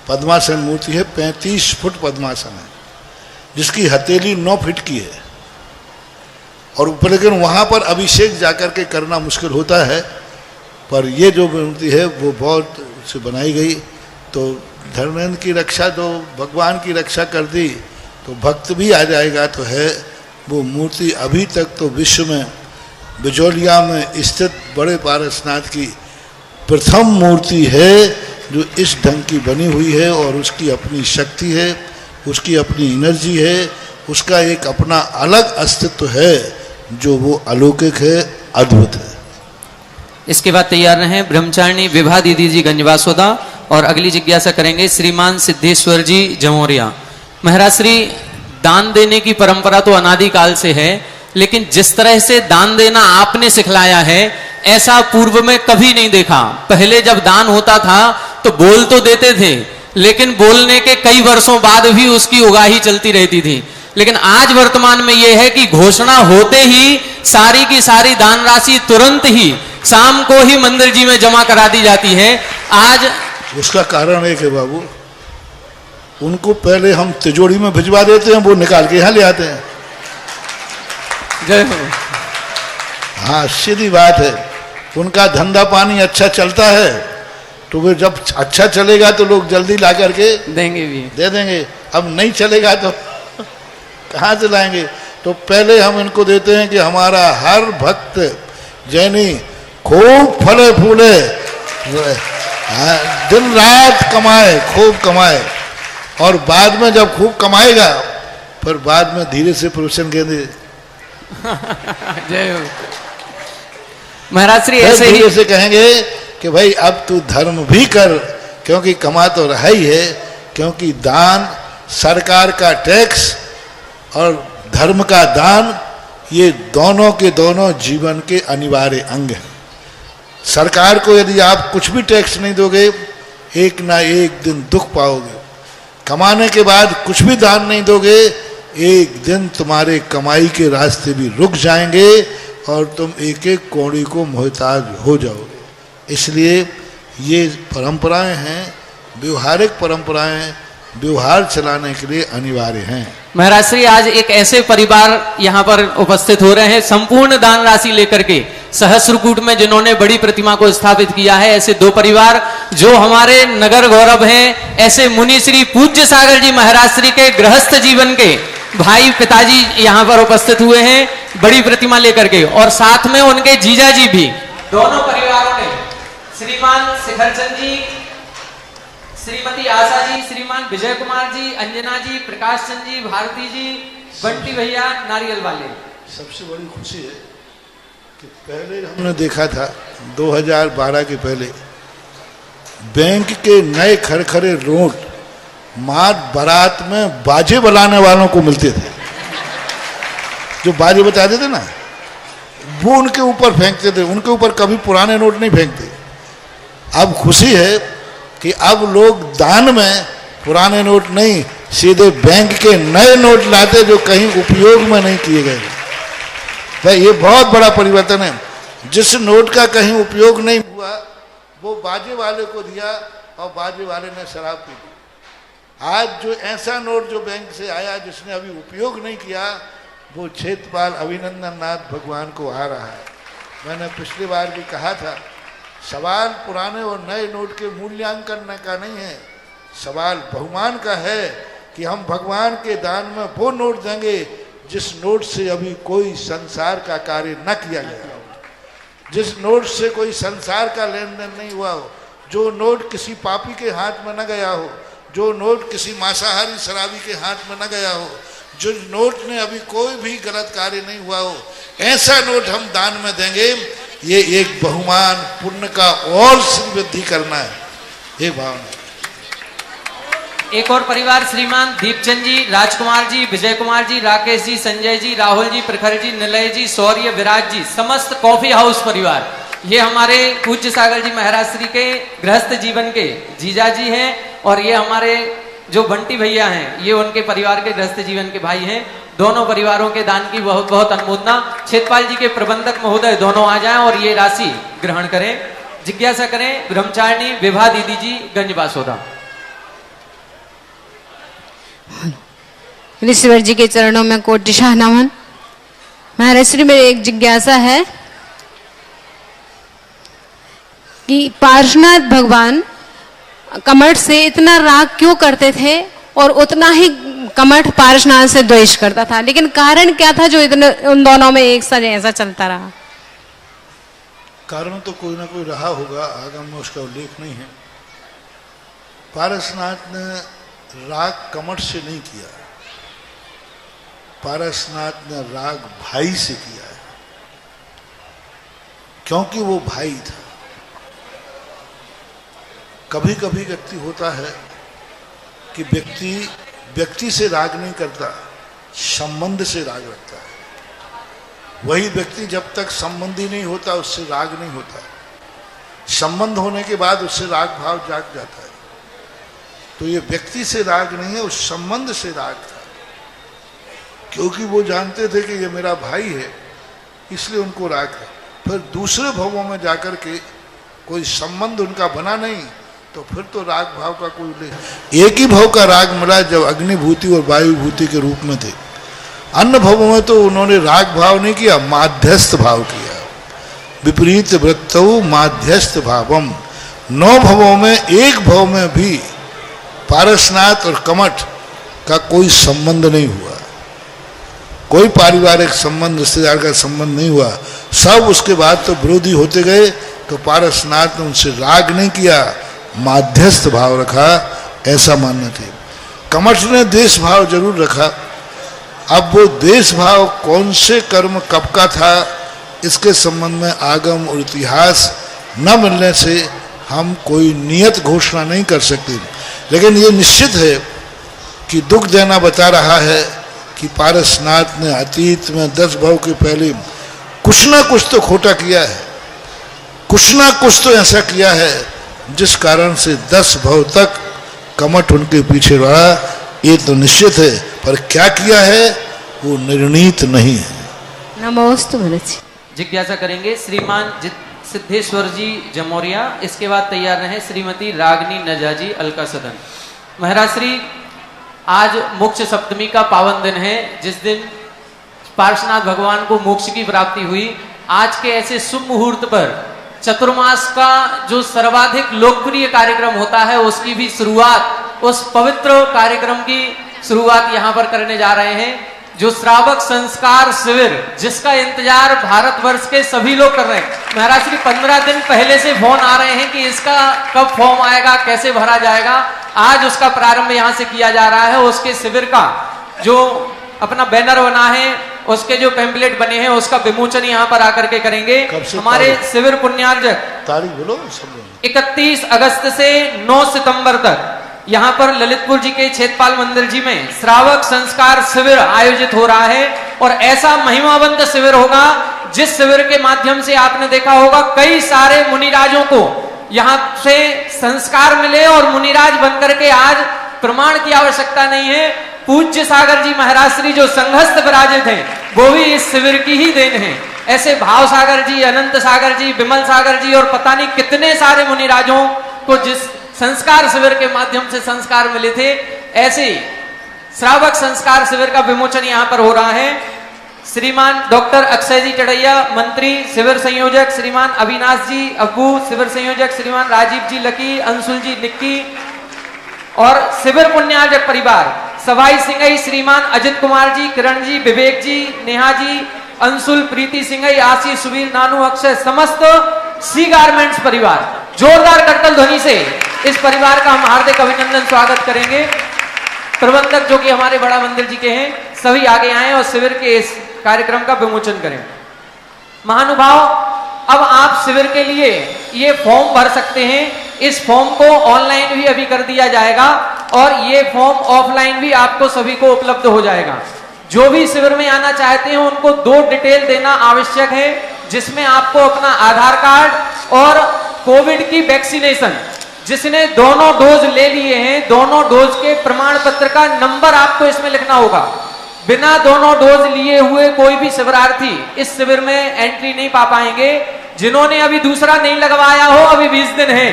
पद्मासन मूर्ति है, 35 फुट पद्मासन है, जिसकी हथेली 9 फीट की है, और ऊपर लेकिन वहाँ पर अभिषेक जाकर के करना मुश्किल होता है। पर ये जो मूर्ति है वो बहुत से बनाई गई, तो धर्मेंद्र की रक्षा, तो भगवान की रक्षा कर दी तो भक्त भी आ जाएगा, तो है वो मूर्ति अभी तक तो विश्व में बिजोलिया में स्थित बड़े पारसनाथ की प्रथम मूर्ति है जो इस ढंग की बनी हुई है, और उसकी अपनी शक्ति है, उसकी अपनी एनर्जी है, उसका एक अपना अलग अस्तित्व है जो वो अलौकिक है, अद्भुत है। इसके बाद तैयार रहें ब्रह्मचारिणी विभा दीदी जी गंजवासोदा, और अगली जिज्ञासा करेंगे श्रीमान सिद्धेश्वर जी जमोरिया। महाराज श्री, दान देने की परंपरा तो अनादिकाल से है, लेकिन जिस तरह से दान देना आपने सिखलाया है ऐसा पूर्व में कभी नहीं देखा। पहले जब दान होता था तो बोल तो देते थे, लेकिन बोलने के कई वर्षों बाद भी उसकी उगाही चलती रहती थी। लेकिन आज वर्तमान में यह है कि घोषणा होते ही सारी की सारी दान राशि तुरंत ही शाम को ही मंदिर जी में जमा करा दी जाती है। आज उसका कारण है कि बाबू, उनको पहले हम तिजोरी में भिजवा देते हैं, वो निकाल के यहाँ ले आते हैं। जय हो। हाँ, सीधी बात है। उनका धंधा पानी अच्छा चलता है तो वे जब अच्छा चलेगा तो लोग जल्दी ला करके देंगे भी, दे देंगे। अब नहीं चलेगा तो कहाँ से लाएंगे? तो पहले हम इनको देते हैं कि हमारा हर भक्त जैनी खूब फले फूले, दिन रात कमाए, खूब कमाए, और बाद में जब खूब कमाएगा फिर बाद में धीरे से प्रवचन देंगे। जय हो। महाराज श्री ऐसे ही से कहेंगे कि भाई अब तू धर्म भी कर, क्योंकि कमा तो रहा ही है, क्योंकि दान, सरकार का टैक्स और धर्म का दान, ये दोनों के दोनों जीवन के अनिवार्य अंग हैं। सरकार को यदि आप कुछ भी टैक्स नहीं दोगे, एक ना एक दिन दुख पाओगे। कमाने के बाद कुछ भी दान नहीं दोगे, एक दिन तुम्हारे कमाई के रास्ते भी रुक जाएंगे और तुम एक एक कौड़ी को मोहताज हो जाओगे। इसलिए ये परंपराएं हैं, व्यवहारिक परंपराएं, व्यवहार चलाने के लिए अनिवार्य हैं। महाराज श्री, आज एक ऐसे परिवार यहाँ पर उपस्थित हो रहे हैं संपूर्ण दान राशि लेकर के, सहस्त्रकूट में जिन्होंने बड़ी प्रतिमा को स्थापित किया है। ऐसे दो परिवार जो हमारे नगर गौरव हैं, ऐसे मुनि श्री पूज्य सागर जी महाराज श्री के गृहस्थ जीवन के भाई पिताजी यहाँ पर उपस्थित हुए हैं बड़ी प्रतिमा लेकर के, और साथ में उनके जीजा जी भी। दोनों परिवारों ने श्रीमान शिखरचंद जी, श्रीमती आशा जी, श्रीमान विजय कुमार जी, अंजना जी, प्रकाश चंद जी, भारती जी, बंटी भैया, नारियल वाले। सबसे बड़ी खुशी है कि पहले हमने देखा था 2012 के पहले बैंक के नए खरखरे नोट मार बारात में बाजे बजाने वालों को मिलते थे। जो बाजे बजाते थे ना, वो उनके ऊपर फेंकते थे, उनके ऊपर कभी पुराने नोट नहीं फेंकते। अब खुशी है कि अब लोग दान में पुराने नोट नहीं, सीधे बैंक के नए नोट लाते जो कहीं उपयोग में नहीं किए गए। भाई ये बहुत बड़ा परिवर्तन है। जिस नोट का कहीं उपयोग नहीं हुआ वो बाजे वाले को दिया और बाजे वाले ने शराब पी ली। आज जो ऐसा नोट जो बैंक से आया जिसने अभी उपयोग नहीं किया, वो क्षेत्रपाल अभिनंदन नाथ भगवान को आ रहा है। मैंने पिछली बार भी कहा था, सवाल पुराने और नए नोट के मूल्यांकन का नहीं है, सवाल बहुमान का है कि हम भगवान के दान में वो नोट देंगे जिस नोट से अभी कोई संसार का कार्य न किया गया हो, जिस नोट से कोई संसार का लेन देन नहीं हुआ हो, जो नोट किसी पापी के हाथ में न गया हो, जो नोट किसी मांसाहारी शराबी के हाथ में न गया हो, जो नोट ने अभी कोई भी गलत कार्य नहीं हुआ हो, ऐसा नोट हम दान में देंगे। ये एक बहुमान पुण्य का और वृद्धि करना है, एक भावना। एक और परिवार श्रीमान दीपचंद जी, राजकुमार जी, विजय कुमार जी, राकेश जी, संजय जी, राहुल जी, प्रखर जी, निलय जी, शौर्य, विराज जी, समस्त कॉफी हाउस परिवार, ये हमारे पूज्य सागर जी महाराज श्री के गृहस्थ जीवन के जीजा जी हैं, और ये हमारे जो बंटी भैया हैं ये उनके परिवार के गृहस्थ जीवन के भाई हैं। दोनों परिवारों के दान की बहुत बहुत अनुमोदना। क्षेत्रपाल जी के प्रबंधक महोदय दोनों आ जाएं और ये राशि ग्रहण करें। जिज्ञासा करें ब्रह्मचारिणी विभा दीदी जी गंजबासोदा। ऋषिवर जी के चरणों में कोटिशाह नमन। महाराज श्री, मेरी एक जिज्ञासा है कि पार्श्वनाथ भगवान कमठ से इतना राग क्यों करते थे और उतना ही कमठ पार्श्वनाथ से द्वेष करता था, लेकिन कारण क्या था जो इतने उन दोनों में एक साथ ऐसा चलता रहा? कारण तो कोई ना कोई रहा होगा, आगम में उसका उल्लेख नहीं है। पारसनाथ ने राग कमठ से नहीं किया, पारसनाथ ने राग भाई से किया है, क्योंकि वो भाई था। कभी कभी व्यक्ति होता है कि व्यक्ति से राग नहीं करता, संबंध से राग रखता है। वही व्यक्ति जब तक संबंधी नहीं होता उससे राग नहीं होता, संबंध होने के बाद उससे राग भाव जाग जाता है। तो ये व्यक्ति से राग नहीं है, उस संबंध से राग था, क्योंकि वो जानते थे कि ये मेरा भाई है, इसलिए उनको राग था। फिर दूसरे भवों में जाकर के कोई संबंध उनका बना नहीं, तो फिर तो राग भाव का कोई उल्लेख। एक ही भाव का राग मिला जब अग्निभूति और वायुभूति के रूप में थे। अन्य भावों में तो उन्होंने राग भाव नहीं किया, माध्यस्थ भाव किया। विपरीत वृत्तौ माध्यस्थ भावम। 9 भवों में एक भव में भी पारसनाथ और कमठ का कोई संबंध नहीं हुआ, कोई पारिवारिक संबंध, रिश्तेदार का संबंध नहीं हुआ। सब उसके बाद तो विरोधी होते गए। तो पारसनाथ ने उनसे राग नहीं किया, माध्यस्थ भाव रखा, ऐसा मानना थे। कमठ ने देश भाव जरूर रखा। अब वो देश भाव कौन से कर्म कब का था, इसके संबंध में आगम और इतिहास न मिलने से हम कोई नियत घोषणा नहीं कर सकते। लेकिन ये निश्चित है कि दुख देना बता रहा है कि पारसनाथ ने अतीत में 10 भव के पहले कुछ ना कुछ तो खोटा किया है, कुछ ना कुछ तो ऐसा किया है जिस कारण से 10 भव तक कमठ उनके पीछे रहा। ये तो निश्चित है, पर क्या किया है वो निर्णीत नहीं है। नमोस्तु भरत। जिज्ञासा करेंगे श्रीमान सिद्धेश्वर जी जमोरिया, इसके बाद तैयार रहे श्रीमती रागनी नजाजी अलका सदन। महाराज श्री, आज मोक्ष सप्तमी का पावन दिन है, जिस दिन पार्श्वनाथ भगवान को मोक्ष की प्राप्ति हुई। आज के ऐसे शुभ मुहूर्त पर चतुर्मास का जो सर्वाधिक लोकप्रिय कार्यक्रम होता है, उसकी भी शुरुआत, उस पवित्र कार्यक्रम की शुरुआत यहाँ पर करने जा रहे हैं। जो श्रावक संस्कार शिविर, जिसका इंतजार भारतवर्ष के सभी लोग कर रहे हैं। महाराज श्री, 15 दिन पहले से फोन आ रहे हैं कि इसका कब फॉर्म आएगा, कैसे भरा जाएगा। आज उसका प्रारंभ यहाँ से किया जा रहा है। उसके शिविर का जो अपना बैनर बना है, उसके जो पैम्पलेट बने हैं, उसका विमोचन यहाँ पर आकर के करेंगे हमारे शिविर पुण्यार्जक। तारीख बोलो सब। 31 अगस्त से 9 सितंबर तक यहाँ पर ललितपुर जी के क्षेत्रपाल मंदिर जी में श्रावक संस्कार शिविर आयोजित हो रहा है। और ऐसा महिमावंत शिविर होगा, जिस शिविर के माध्यम से आपने देखा होगा कई सारे मुनिराजों को यहाँ से संस्कार मिले और मुनिराज बनकर के आज प्रमाण की आवश्यकता नहीं है। पूज्य सागर जी महाराज श्री जो संघस्थ विराजित हैं, वो भी इस शिविर की ही देन है। ऐसे भाव सागर जी, अनंत सागर जी, विमल सागर जी और पता नहीं कितने सारे मुनिराजों को जिस संस्कार शिविर के माध्यम से संस्कार मिले थे, ऐसे श्रावक संस्कार शिविर का विमोचन यहाँ पर हो रहा है। श्रीमान डॉक्टर अक्षय जी चढ़ैया मंत्री, शिविर संयोजक श्रीमान अविनाश जी अब्बू, शिविर संयोजक श्रीमान राजीव जी लकी, अंशुल जी निक्की और शिविर पुण्यार्जक परिवार सवाई सिंगई श्रीमान अजित कुमार जी, किरण जी, विवेक जी, नेहा जी, अंशुल, प्रीति सिंगई, आशीष, सुबीर, नानू, अक्षय, समस्त सी गारमेंट्स परिवार जोरदार करतल ध्वनि से इस परिवार का हम हार्दिक अभिनंदन स्वागत करेंगे। प्रबंधक जो कि हमारे बड़ा मंदिर जी के हैं, सभी आगे आए और शिविर के इस कार्यक्रम का विमोचन करें। महानुभाव, अब आप शिविर के लिए ये फॉर्म भर सकते हैं। इस फॉर्म को ऑनलाइन भी अभी कर दिया जाएगा और ये फॉर्म ऑफलाइन भी आपको सभी को उपलब्ध हो जाएगा। जो भी शिविर में आना चाहते हैं उनको 2 डिटेल देना आवश्यक है, जिसमें आपको अपना आधार कार्ड और कोविड की वैक्सीनेशन, जिसने दोनों डोज ले लिए हैं, दोनों डोज के प्रमाण पत्र का नंबर आपको इसमें लिखना होगा। बिना दोनों डोज लिए हुए कोई भी शिविरार्थी इस शिविर में एंट्री नहीं पा पाएंगे। जिन्होंने अभी दूसरा नहीं लगवाया हो, अभी 20 दिन है,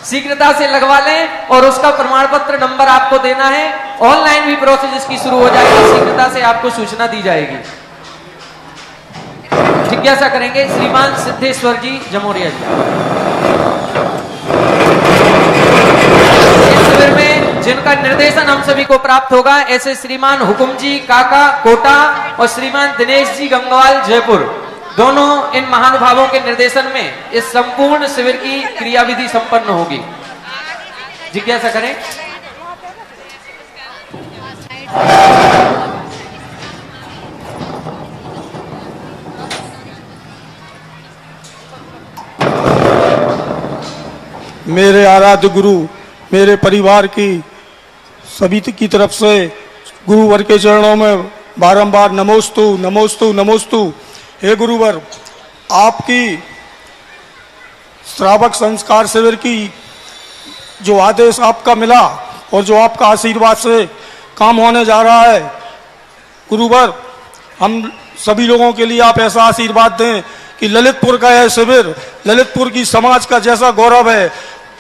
शीघ्रता से लगवा लें और उसका प्रमाण पत्र नंबर आपको देना है। ऑनलाइन भी प्रोसेस इसकी शुरू हो जाएगी, शीघ्रता से आपको सूचना दी जाएगी। जिज्ञासा करेंगे श्रीमान सिद्धेश्वर जी जमोरिया जी। इस शिविर में जिनका निर्देशन हम सभी को प्राप्त होगा। ऐसे श्रीमान हुकुम जी काका कोटा और श्रीमान दिनेश जी गंगवाल जयपुर, दोनों इन महानुभावों के निर्देशन में इस संपूर्ण शिविर की क्रियाविधि संपन्न होगी। जिज्ञासा करें। मेरे आराध्य गुरु, मेरे परिवार की सभी की तरफ से गुरुवर के चरणों में बारंबार नमोस्तु नमोस्तु नमोस्तु। हे गुरुवर, आपकी श्रावक संस्कार शिविर की जो आदेश आपका मिला और जो आपका आशीर्वाद से काम होने जा रहा है, गुरुवर हम सभी लोगों के लिए आप ऐसा आशीर्वाद दें कि ललितपुर का यह शिविर, ललितपुर की समाज का जैसा गौरव है,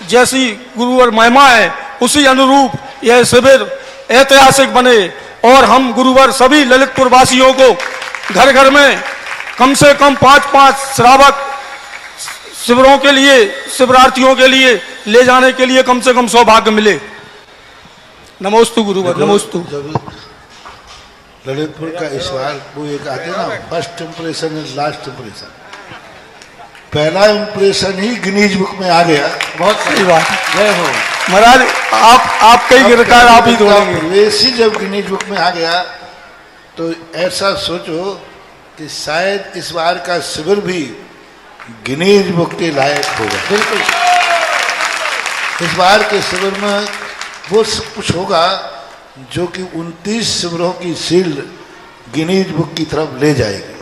जैसी गुरुवर महिमा है, उसी अनुरूप यह शिविर ऐतिहासिक बने और हम गुरुवर सभी ललितपुर वासियों को घर घर में कम से कम 5-5 श्रावक शिविरों के लिए, शिवरार्थियों के लिए ले जाने के लिए कम से कम सौभाग्य मिले। नमोस्तु गुरुवर, नमोस्तु। जब ललितपुर का इस बार वो एक आते ना, first impression and last impression, पहला इंप्रेशन ही गिनीज बुक में आ गया। बहुत सही बात, जय हो महाराज। आप कई गिरकार आप ही तोड़ेंगे। वैसी जब गिनीज बुक में आ गया तो ऐसा सोचो कि शायद इस बार का शिविर भी गिनीज बुक के लायक होगा। बिल्कुल। इस बार के शिविर में वो सब कुछ होगा जो कि 29 शिविरों की सील्ड गिनीज बुक की तरफ ले जाएगी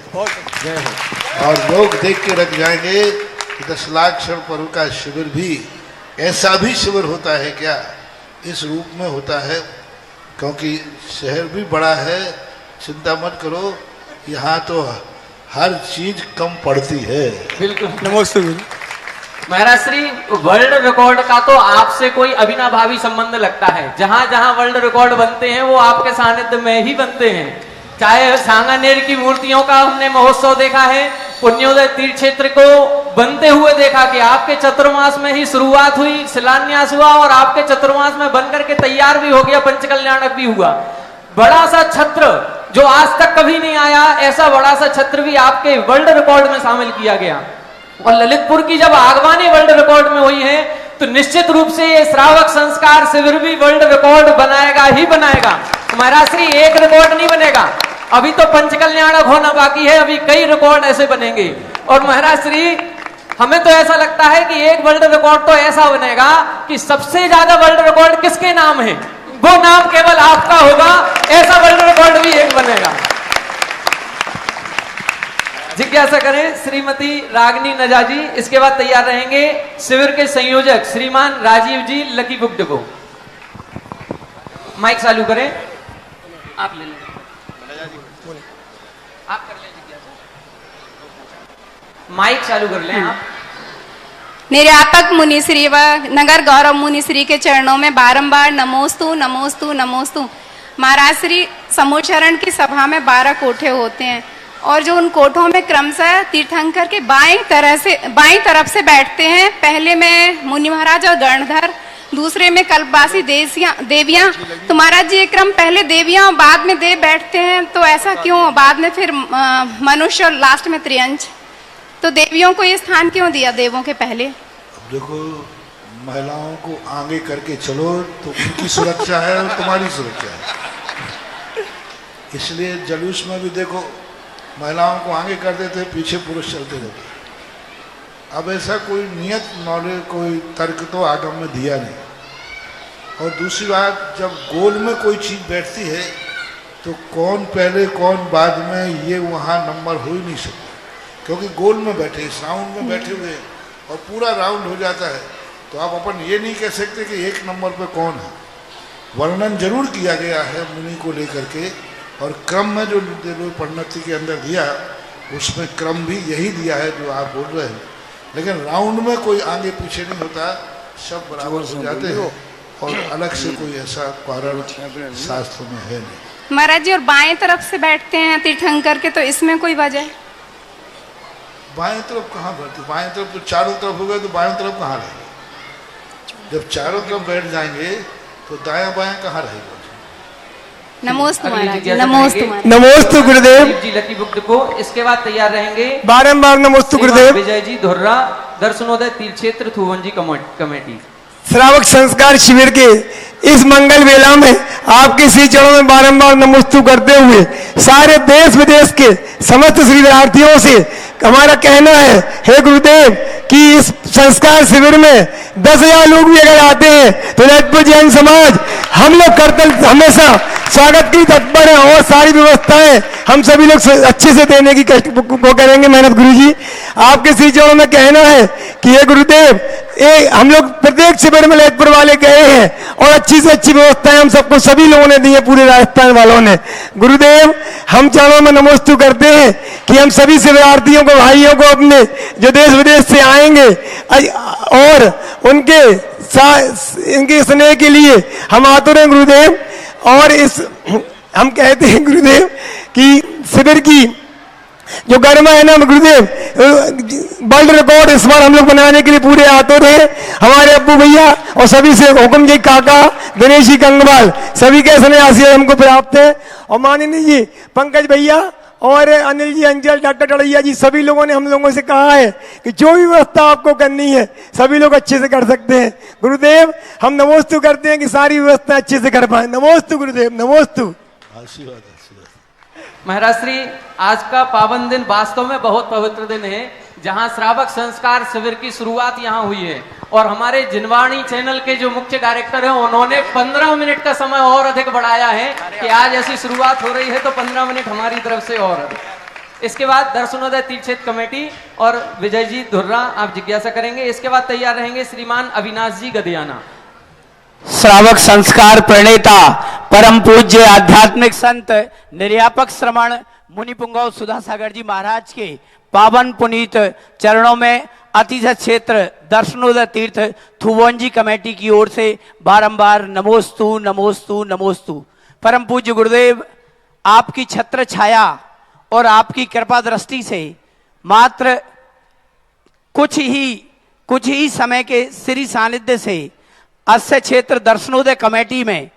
और लोग देख के रख जाएंगे कि 10 लाख क्षण पर्व का शिविर भी ऐसा भी शिविर होता है क्या, इस रूप में होता है। क्योंकि शहर भी बड़ा है, चिंता मत करो, यहाँ तो हर चीज कम पड़ती है। बिल्कुल। नमस्ते गुरु महाराज श्री, वर्ल्ड रिकॉर्ड का तो आपसे कोई अविनाभावी संबंध लगता है। जहां जहां वर्ल्ड रिकॉर्ड बनते हैं वो आपके सानिध्य में ही बनते हैं। चाहे सांगानेर की मूर्तियों का हमने महोत्सव देखा है, पुण्योदय तीर्थ क्षेत्र को बनते हुए देखा कि आपके चतुर्मास में ही शुरुआत हुई, शिलान्यास हुआ और आपके चतुर्मास में बनकर के तैयार भी हो गया, पंचकल्याणक भी हुआ। बड़ा सा छत्र जो आज तक कभी नहीं आया, ऐसा बड़ा सा छत्र भी आपके वर्ल्ड रिकॉर्ड में शामिल किया गया। और ललितपुर की जब आगवानी वर्ल्ड रिकॉर्ड में हुई है तो निश्चित रूप से ये श्रावक संस्कार शिविर भी वर्ल्ड रिकॉर्ड बनाएगा ही बनाएगा। महाराज श्री, एक रिकॉर्ड नहीं बनेगा, अभी तो पंचकल्याणक होना बाकी है, अभी कई रिकॉर्ड ऐसे बनेंगे। और महाराज श्री, हमें तो ऐसा लगता है कि एक वर्ल्ड रिकॉर्ड तो ऐसा बनेगा कि सबसे ज्यादा वर्ल्ड रिकॉर्ड किसके नाम है, वो नाम केवल आपका होगा, ऐसा वर्ल्ड रिकॉर्ड भी एक बनेगा। जिज्ञासा करें श्रीमती रागनी नजा जी। इसके बाद तैयार रहेंगे शिविर के संयोजक श्रीमान राजीव जी लकी बुक डिपो। माइक चालू करें, आप ले लें, आप कर लें जिज्ञासा, माइक चालू कर लें आप। निर्यातक मुनिश्री व नगर गौरव मुनिश्री के चरणों में बारंबार नमोस्तु नमोस्तु नमोस्तु। महाराज श्री, समूचरण की सभा में 12 कोठे होते हैं और जो उन कोठों में क्रमशः तीर्थंकर के बाईं तरफ से बैठते हैं। पहले में मुनि महाराज और गणधर, दूसरे में कल्पवासी देवियां। तो महाराज जी, ये क्रम पहले देवियां और बाद में देव बैठते हैं, तो ऐसा क्यों? बाद में फिर मनुष्य और लास्ट में त्रियंच, तो देवियों को ये स्थान क्यों दिया देवों के पहले? देखो, महिलाओं को आगे करके चलो तो उनकी सुरक्षा है और तुम्हारी सुरक्षा है। इसलिए जलूस में भी देखो, महिलाओं को आगे कर देते, पीछे पुरुष चलते रहते। अब ऐसा कोई नियत नॉलेज, कोई तर्क तो आगम में दिया नहीं। और दूसरी बात, जब गोल में कोई चीज़ बैठती है तो कौन पहले कौन बाद में, ये वहाँ नंबर हो ही नहीं सकता, क्योंकि गोल में बैठे, इस राउंड में बैठे हुए और पूरा राउंड हो जाता है। तो आप अपन ये नहीं कह सकते कि एक नंबर पे कौन है। वर्णन जरूर किया गया है मुनि को लेकर के, और क्रम में जो परिणति के अंदर दिया उसमें क्रम भी यही दिया है जो आप बोल रहे हैं। लेकिन राउंड में कोई आगे पीछे नहीं होता, सब बराबर हो जाते हैं और अलग से कोई ऐसा कारण शास्त्र में है नहीं। महाराज जी, और बाएं तरफ से बैठते हैं तीर्थंकर के, तो इसमें कोई वजह? बाएं तरफ कहाँ बैठते? बाएं तरफ तो चारों तरफ हो गए, तो बाएं तरफ कहाँ रहेंगे? जब चारों तरफ बैठ जाएंगे तो दायां बायां कहाँ रहेगा? नमोस्तु अगली महाराज, जिज्ञासा नमोस्तु करेंगे। महाराज। नमोस्तु गुरुदेव। प्रदीप जी लकी बुक को, इसके बाद तैयार रहेंगे बारंबार नमोस्तु श्रीमान गुरुदेव। विजय जी धुर्रा, दर्शनोदय तीर्थ क्षेत्र थुवंजी कमेटी। श्रावक संस्कार शिविर के इस मंगल वेला में आपके श्री चरणों में बारंबार नमोस्तु करते हुए सारे देश विदेश के समस्त श्री विद्यार्थियों से हमारा कहना है, हे गुरुदेव, कि इस संस्कार शिविर में 10,000 लोग भी अगर आते हैं तो ललितपुर जैन समाज हम लोग कर्तव्य हमेशा स्वागत की तत्पर है और सारी व्यवस्थाएं हम सभी लोग अच्छे से देने की कष्ट को करेंगे मेहनत। गुरुजी, आपके श्री चरणों में कहना है कि हे गुरुदेव, हम लोग प्रत्येक शिविर में ललितपुर वाले गए हैं और अच्छी से अच्छी व्यवस्थाएं हम सबको सभी लोगों ने दी है, पूरे राजस्थान वालों ने। गुरुदेव, हम चरणों में नमोस्तु करते हैं कि हम सभी शिविरार्थियों को, भाइयों को, अपने जो देश विदेश से आएंगे और इनके स्नेह के लिए हम आतुर हैं गुरुदेव। और हम कहते हैं गुरुदेव कि शिविर की जो गरिमा है ना गुरुदेव, वर्ल्ड रिकॉर्ड इस बार हम लोग बनाने के लिए पूरे आतुर हैं। हमारे अब्बू भैया और सभी से हुक्म जी, काका दिनेश जी कंगवाल, सभी के स्नेह आशीर्वाद हमको प्राप्त है। और माननीय जी पंकज भैया और अनिल जी, अंजल, डॉक्टर टड़ैया जी, सभी लोगों ने हम लोगों से कहा है कि जो भी व्यवस्था आपको करनी है सभी लोग अच्छे से कर सकते हैं। गुरुदेव, हम नमोस्तु करते हैं कि सारी व्यवस्था अच्छे से कर पाए। नमोस्तु गुरुदेव, नमोस्तु। आशीर्वाद आशीर्वाद। महाराज श्री, आज का पावन दिन वास्तव में बहुत पवित्र दिन है, जहां श्रावक संस्कार शिविर की शुरुआत यहां हुई है और हमारे जिनवाणी चैनल के जो मुख्य डायरेक्टर हैं उन्होंने 15 मिनट का समय और अधिक बढ़ाया है कि आज ऐसी शुरुआत हो रही है तो 15 मिनट हमारी तरफ से और अधिक। इसके बाद दर्शनोदय तीर्थ क्षेत्र कमेटी और विजय जी धुर्रा आप जिज्ञासा करेंगे। इसके बाद तैयार रहेंगे श्रीमान अविनाश जी गदियाना। श्रावक संस्कार प्रणेता परम पूज्य आध्यात्मिक संत निर्यापक श्रमण मुनि पुंगव सुधा सागर जी महाराज के पावन पुनीत चरणों में अतिशय क्षेत्र दर्शनोदय तीर्थ थुवंजी कमेटी की ओर से बारंबार नमोस्तु नमोस्तु नमोस्तु। परम पूज्य गुरुदेव, आपकी छत्र छाया और आपकी कृपा दृष्टि से मात्र कुछ ही समय के श्री सानिध्य से अस्य क्षेत्र दर्शनोदय कमेटी में,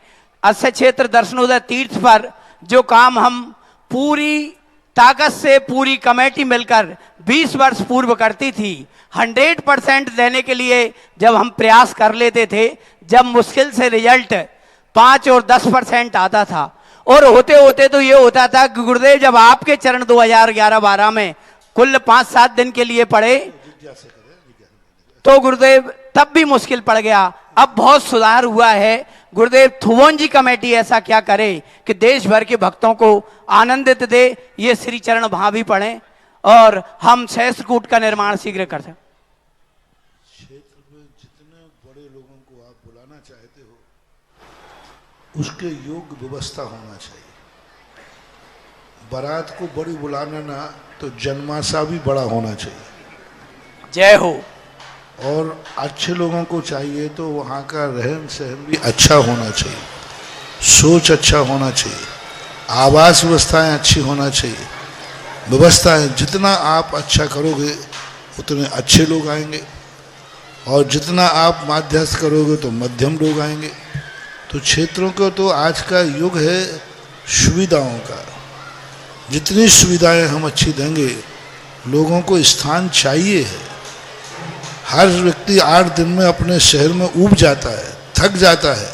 अस्य क्षेत्र दर्शनोदय तीर्थ पर जो काम हम पूरी ताकत से पूरी कमेटी मिलकर 20 वर्ष पूर्व करती थी, 100% देने के लिए जब हम प्रयास कर लेते थे, जब मुश्किल से रिजल्ट 5 और 10% आता था और होते होते तो ये होता था कि गुरुदेव जब आपके चरण 2011-12 में कुल 5-7 दिन के लिए पड़े तो गुरुदेव तब भी मुश्किल पड़ गया। अब बहुत सुधार हुआ है। गुरुदेव, थुवंजी कमेटी ऐसा क्या करे कि देश भर के भक्तों को आनंदित दे, ये श्री चरण वहां भी पढ़े और हम सहस्त्रकूट का निर्माण शीघ्र कर सकें। क्षेत्र में जितने बड़े लोगों को आप बुलाना चाहते हो उसके योग्य व्यवस्था होना चाहिए। बारात को बड़ी बुलाना ना तो जन्माशा भी बड़ा होना चाहिए। जय हो। और अच्छे लोगों को चाहिए तो वहाँ का रहन सहन भी अच्छा होना चाहिए, सोच अच्छा होना चाहिए, आवास व्यवस्थाएं अच्छी होना चाहिए। व्यवस्थाएं जितना आप अच्छा करोगे उतने अच्छे लोग आएंगे और जितना आप माध्यस्थ करोगे तो मध्यम लोग आएंगे। तो क्षेत्रों को तो आज का युग है सुविधाओं का। जितनी सुविधाएं हम अच्छी देंगे, लोगों को स्थान चाहिए है। हर व्यक्ति 8 दिन में अपने शहर में ऊब जाता है, थक जाता है,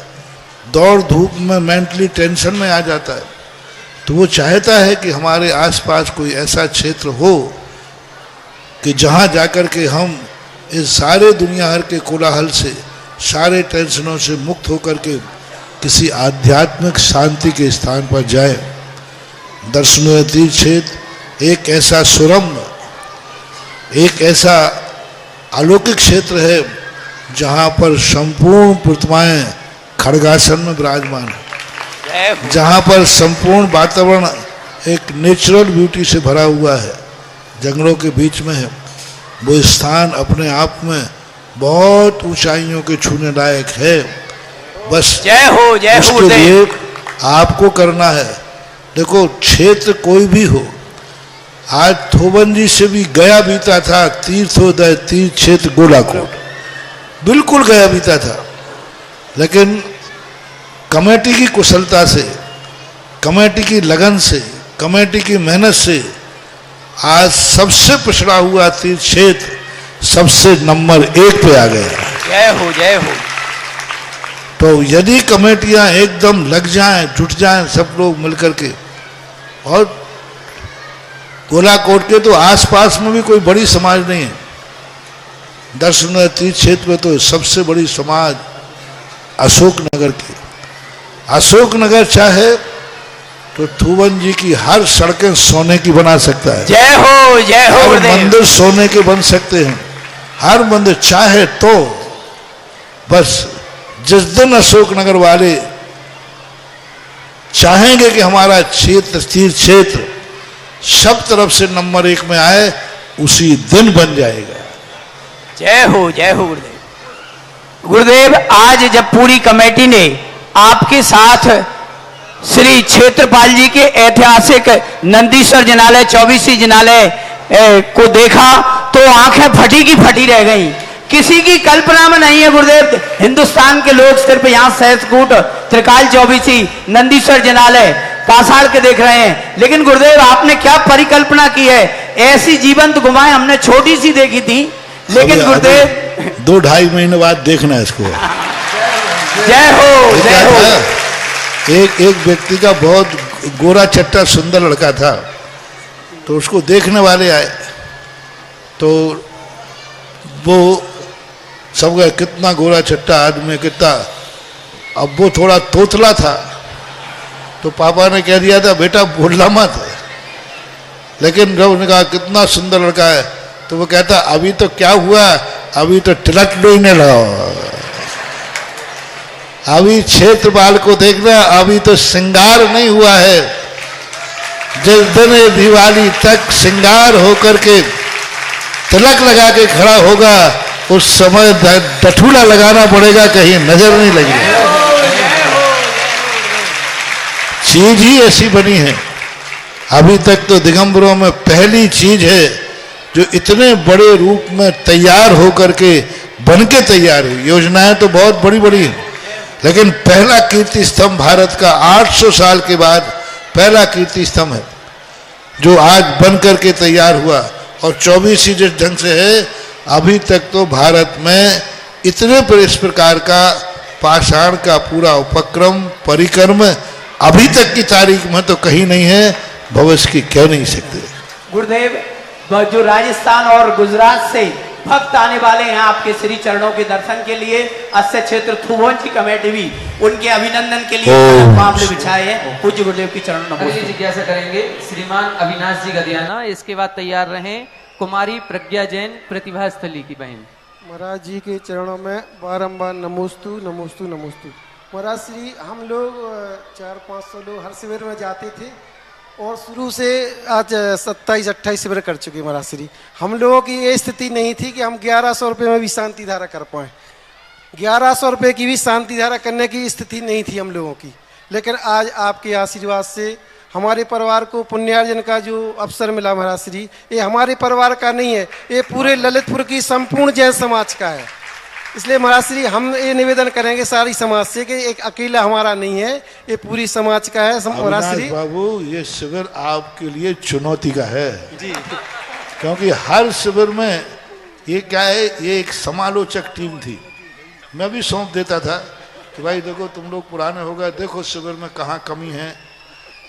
दौड़ धूप में मेंटली टेंशन में आ जाता है। तो वो चाहता है कि हमारे आसपास कोई ऐसा क्षेत्र हो कि जहाँ जाकर के हम इस सारे दुनिया भर के कोलाहल से, सारे टेंशनों से मुक्त होकर के किसी आध्यात्मिक शांति के स्थान पर जाए। दर्शनोदय तीर्थ क्षेत्र एक ऐसा सुरम्य, एक ऐसा अलौकिक क्षेत्र है जहाँ पर संपूर्ण प्रतिमाएं खड़गासन में विराजमान है, जहाँ पर संपूर्ण वातावरण एक नेचुरल ब्यूटी से भरा हुआ है, जंगलों के बीच में है। वो स्थान अपने आप में बहुत ऊंचाइयों के छूने लायक है। बस जय हो उसके लिए आपको करना है। देखो, क्षेत्र कोई भी हो, आज थोबंजी से भी गया बीता था तीर्थोदय तीर्थ क्षेत्र गोलाकोट, बिल्कुल गया बीता था। लेकिन कमेटी की कुशलता से, कमेटी की लगन से, कमेटी की मेहनत से आज सबसे पिछड़ा हुआ तीर्थ क्षेत्र सबसे नंबर 1 पे आ गया। जय हो, जय हो। तो यदि कमेटियां एकदम लग जाएं, जुट जाएं सब लोग मिलकर के, और गोलाकोट के तो आसपास में भी कोई बड़ी समाज नहीं है, दर्शन तीर्थ क्षेत्र में तो सबसे बड़ी समाज अशोकनगर की। अशोकनगर चाहे तो थूवन जी की हर सड़कें सोने की बना सकता है। जय हो, जय हो। हर मंदिर सोने के बन सकते हैं, हर मंदिर चाहे तो। बस जिस दिन अशोकनगर वाले चाहेंगे कि हमारा क्षेत्र तीर्थ क्षेत्र सब तरफ से नंबर 1 में आए, उसी दिन बन जाएगा। जय हो, जय हो गुरुदेव। गुरुदेव, आज जब पूरी कमेटी ने आपके साथ श्री क्षेत्रपाल जी के ऐतिहासिक नंदीश्वर जिनालय 24वीं जिनालय को देखा तो आंखें फटी की फटी रह गईं। किसी की कल्पना में नहीं है गुरुदेव, हिंदुस्तान के लोग सिर्फ यहाँ सहसकूट, त्रिकाल 24वीं, नंदीश्वर जिनालय, पाषाण के देख रहे हैं, लेकिन गुरुदेव आपने क्या परिकल्पना की है। ऐसी जीवंत गुफाएं हमने छोटी सी देखी थी, लेकिन गुरुदेव 2-2.5 महीने बाद देखना इसको। जय हो, जय हो। एक व्यक्ति का बहुत गोरा चट्टा सुंदर लड़का था, तो उसको देखने वाले आए, तो वो सब गए कितना गोरा चट्टा आदमी, कितना। अब वो थोड़ा तोतला था, तो पापा ने कह दिया था बेटा बोलना मत, लेकिन जब उन्होंने कहा कितना सुंदर लड़का है, तो वो कहता अभी तो क्या हुआ, अभी तो तिलक डोलने लगा, अभी क्षेत्रपाल को देखना, अभी तो श्रृंगार नहीं हुआ है। जिस दिन दिवाली तक श्रृंगार होकर के तिलक लगा के खड़ा होगा, उस समय डठूला लगाना पड़ेगा, कहीं नजर नहीं लगेगी। चीज ही ऐसी बनी है। अभी तक तो दिगंबरों में पहली चीज है जो इतने बड़े रूप में तैयार होकर के बन के तैयार हुई। योजनाएं तो बहुत बड़ी बड़ी हैं, लेकिन पहला कीर्ति स्तंभ भारत का 800 साल के बाद पहला कीर्ति स्तंभ है जो आज बन करके तैयार हुआ। और 24वीं जिस ढंग से है, अभी तक तो भारत में इतने पर इस प्रकार का पाषाण का पूरा उपक्रम परिक्रम अभी तक की तारीख में तो कहीं नहीं है, भविष्य की कह नहीं सकते। गुरुदेव, जो राजस्थान और गुजरात से भक्त आने वाले हैं आपके श्री चरणों के दर्शन के लिए, अस्य क्षेत्र थुवन की कमेटी भी उनके अभिनंदन के लिए मामले बिछाए हैं। पूज्य गुरुदेव की चरणों में अगली जिज्ञासा करेंगे श्रीमान अविनाश जी गदियाना। इसके बाद तैयार रहें कुमारी प्रज्ञा जैन प्रतिभा स्थली की बहन। महाराज जी के चरणों में बारंबार नमोस्तु नमोस्तु नमोस्तु। महाराज श्री हम लोग 400-500 लोग हर शिविर में जाते थे और शुरू से आज 27-28 शिविर कर चुके। महाराज श्री हम लोगों की ये स्थिति नहीं थी कि हम 1100 रुपये में भी शांति धारा कर पाएँ। 1100 रुपये की भी शांति धारा करने की स्थिति नहीं थी हम लोगों की, लेकिन आज आपके आशीर्वाद से हमारे परिवार को पुण्यार्जन का जो अवसर मिला महाराज श्री, ये हमारे परिवार का नहीं है, ये पूरे ललितपुर की संपूर्ण जैन समाज का है। इसलिए महाराज श्री हम ये निवेदन करेंगे सारी समाज से कि एक अकेला हमारा नहीं है, ये पूरी समाज का है। महाराज श्री बाबू, ये शिविर आपके लिए चुनौती का है जी, क्योंकि हर शिविर में ये क्या है, ये एक समालोचक टीम थी। मैं भी सौंप देता था कि भाई देखो तुम लोग पुराने हो गए, देखो शिविर में कहाँ कमी है,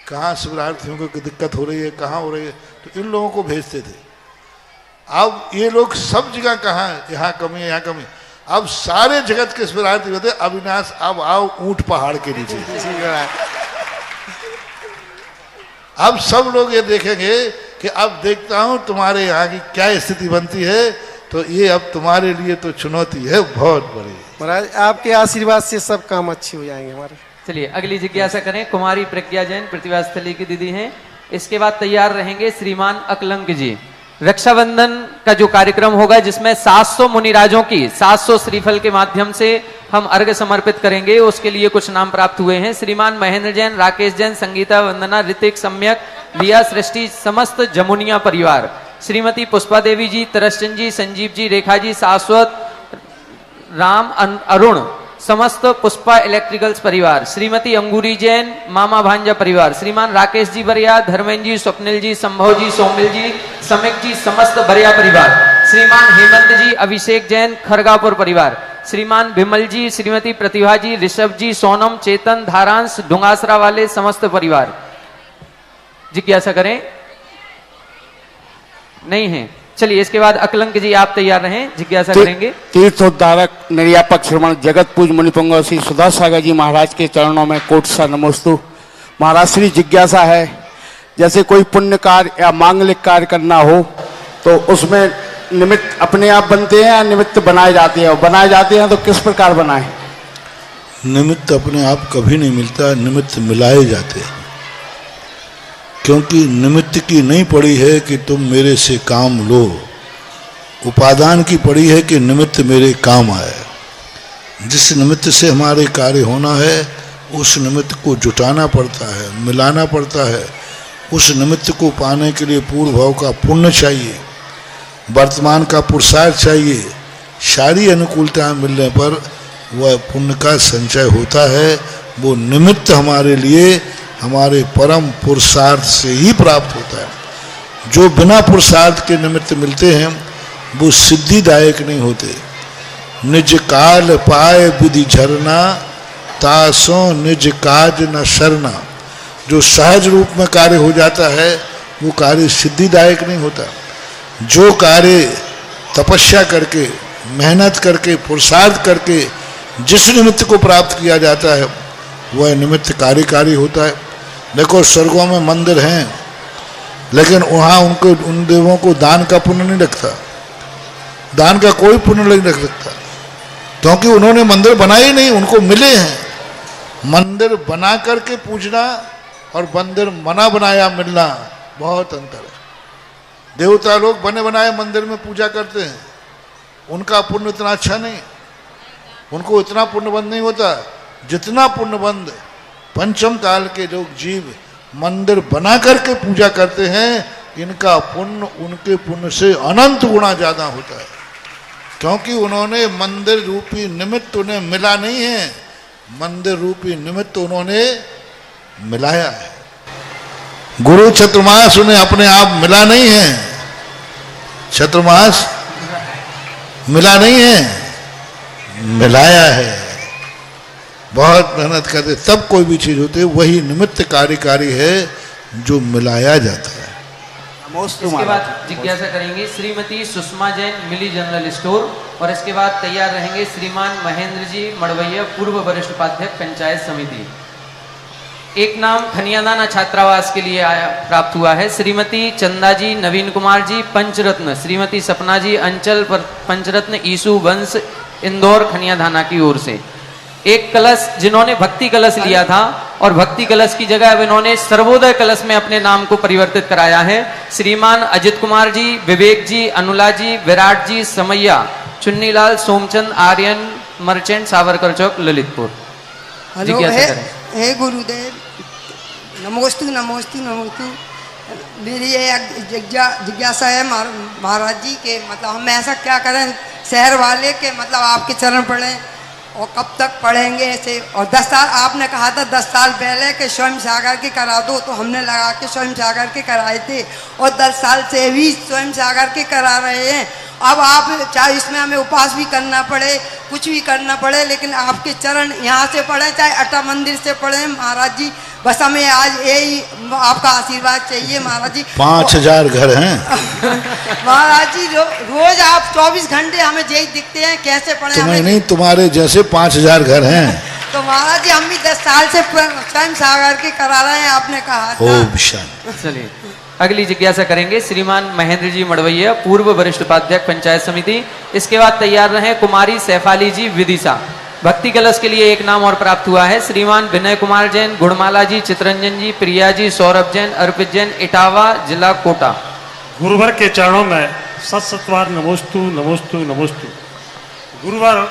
कहाँ शिविरार्थियों को दिक्कत हो रही है, कहाँ हो रही है, तो इन लोगों को भेजते थे। अब ये लोग सब जगह कहाँ है, यहाँ कमी है, यहाँ कमी। अब सारे जगत के शिविरार्थी होते, अविनाश अब आओ ऊंट पहाड़ के नीचे। अब सब लोग ये देखेंगे कि अब देखता हूं तुम्हारे यहाँ की क्या स्थिति बनती है, तो ये अब तुम्हारे लिए तो चुनौती है बहुत बड़ी। महाराज आपके आशीर्वाद से सब काम अच्छे हो जाएंगे हमारे। चलिए अगली जिज्ञासा करें कुमारी प्रज्ञा जैन प्रतिभा स्थली की दीदी हैं। इसके बाद तैयार रहेंगे श्रीमान अकलंक जी। रक्षाबंधन का जो कार्यक्रम होगा जिसमें 700 मुनिराजों की 700 श्रीफल के माध्यम से हम अर्घ्य समर्पित करेंगे, उसके लिए कुछ नाम प्राप्त हुए हैं। श्रीमान महेंद्र जैन, राकेश जैन, संगीता, वंदना, ऋतिक, सम्यक, रिया, सृष्टि, समस्त जमुनिया परिवार, श्रीमती पुष्पा देवी जी, तरश्चंद जी, संजीव जी, रेखा जी, शाश्वत, राम, अरुण, समस्त पुष्पा इलेक्ट्रिकल्स परिवार, श्रीमती अंगूरी जैन मामा भांजा परिवार, श्रीमान राकेश जी बरिया, धर्मेंद्र जी, स्वप्निल जी, संभव जी, सोमिल जी, समिक जी, समस्त बरिया परिवार, श्रीमान हेमंत जी, अभिषेक जैन खरगापुर परिवार, श्रीमान विमल जी, श्रीमती प्रतिभा जी, ऋषभ जी, सोनम, चेतन, धारांश, ढुंगासरा वाले समस्त परिवार। जिज्ञासा करें? नहीं है। चलिए इसके बाद अकलंक जी आप तैयार रहें, जिज्ञासा करेंगे। तीर्थोद्धारक निर्यापक श्रमण जगत पूज मुनिपुंगव श्री सुधा सागर जी महाराज के चरणों में कोट सा नमोस्तु। महाराज श्री जिज्ञासा है, जैसे कोई पुण्य कार्य या मांगलिक कार्य करना हो तो उसमें निमित्त अपने आप बनते हैं या निमित्त बनाए जाते हैं, और बनाए जाते हैं तो किस प्रकार बनाए? निमित्त अपने आप कभी नहीं मिलता, निमित्त मिलाए जाते हैं। क्योंकि निमित्त की नहीं पड़ी है कि तुम मेरे से काम लो, उपादान की पड़ी है कि निमित्त मेरे काम आए। जिस निमित्त से हमारे कार्य होना है उस निमित्त को जुटाना पड़ता है, मिलाना पड़ता है। उस निमित्त को पाने के लिए पूर्व भाव का पुण्य चाहिए, वर्तमान का पुरुषार्थ चाहिए। सारी अनुकूलताएं मिलने पर वह पुण्य का संचय होता है। वो निमित्त हमारे लिए हमारे परम पुरुषार्थ से ही प्राप्त होता है। जो बिना पुरुषार्थ के निमित्त मिलते हैं वो सिद्धिदायक नहीं होते। निज काल पाए विधि झरना, तासों निज काज न शरना। जो सहज रूप में कार्य हो जाता है वो कार्य सिद्धिदायक नहीं होता। जो कार्य तपस्या करके, मेहनत करके, पुरुषार्थ करके जिस निमित्त को प्राप्त किया जाता है वह निमित्त कार्यकारी होता है। देखो स्वर्गों में मंदिर हैं लेकिन वहाँ उनको उन देवों को दान का पुण्य नहीं लगता, दान का कोई पुण्य नहीं लग सकता, क्योंकि उन्होंने मंदिर बनाए नहीं, उनको मिले हैं। मंदिर बना करके पूजना और मंदिर बना बनाया मिलना बहुत अंतर है। देवता लोग बने बनाए मंदिर में पूजा करते हैं, उनका पुण्य इतना अच्छा नहीं, उनको इतना पुण्यबंध नहीं होता जितना पुण्यबंध पंचम काल के लोग जीव मंदिर बना करके पूजा करते हैं। इनका पुण्य उनके पुण्य से अनंत गुना ज्यादा होता है, क्योंकि उन्होंने मंदिर रूपी निमित्त उन्हें मिला नहीं है, मंदिर रूपी निमित्त उन्होंने मिलाया है। गुरु चतुर्मास उन्हें अपने आप मिला नहीं है, चतुर्मास मिला नहीं है, मिलाया है। बहुत मेहनत करते तब कोई भी चीज होती है, वही निमित्त कार्यकारी है जो मिलाया जाता है। इसके बाद जिज्ञासा करेंगे श्रीमती सुषमा जैन, मिली जनरल स्टोर, और इसके बाद तैयार रहेंगे श्रीमान महेंद्र जी मड़वैया, पूर्व वरिष्ठ उपाध्यक्ष पंचायत समिति। एक नाम खनियादाना छात्रावास के लिए प्राप्त हुआ है, श्रीमती चंदा जी, नवीन कुमार जी पंचरत्न, श्रीमती सपना जी अंचल पंचरत्न ईसु वंश इंदौर खनियादाना की ओर से। एक कलश जिन्होंने भक्ति कलश लिया था और भक्ति कलश की जगह अब इन्होंने सर्वोदय कलश में अपने नाम को परिवर्तित कराया है, श्रीमान अजित कुमार जी, विवेक जी, अनुला जी, विराट जी, समैया, चुन्नीलाल, सोमचंद, आर्यन मर्चेंट, सावरकर चौक, ललितपुर। हेलो, हे गुरुदेव, नमोस्तु नमोस्तु नमोस्तु। मेरी ये जिज्ञासा है महाराज जी के, मतलब हम ऐसा क्या करें शहर वाले के, मतलब आपके चरण पढ़ें और कब तक पढ़ेंगे ऐसे? और 10 साल आपने कहा था 10 साल पहले कि स्वयं सागर के करा दो, तो हमने लगा के स्वयं सागर के कराए थे और 10 साल से भी स्वयं सागर के करा रहे हैं। अब आप चाहे इसमें हमें उपवास भी करना पड़े, कुछ भी करना पड़े, लेकिन आपके चरण यहाँ से पढ़े चाहे अट्टा मंदिर से पढ़े महाराज जी, बस हमें आज यही आपका आशीर्वाद चाहिए महाराज जी। 5000 घर हैं महाराज जी, रोज आप 24 घंटे हमें यही दिखते हैं, कैसे पढ़े? तुम्हें नहीं, तुम्हारे जैसे 5000 घर हैं। तो महाराज जी हम भी 10 साल से स्वयं सागर के करा रहे हैं, आपने कहा था। चलिए अगली जिज्ञासा करेंगे श्रीमान महेंद्र जी मड़वैया, पूर्व वरिष्ठ उपाध्यक्ष पंचायत समिति। इसके बाद तैयार रहे कुमारी सैफाली जी विदिशा। भक्ति कलश के लिए एक नाम और प्राप्त हुआ है, श्रीमान विनय कुमार जैन, गुणमाला जी, चित्रंजन जी, प्रिया जी, सौरभ जैन, अर्पित जैन, इटावा, जिला कोटा। गुरुवर के चरणों में सत्सत्वार नमोस्तु नमोस्तु नमोस्तु। गुरुवर,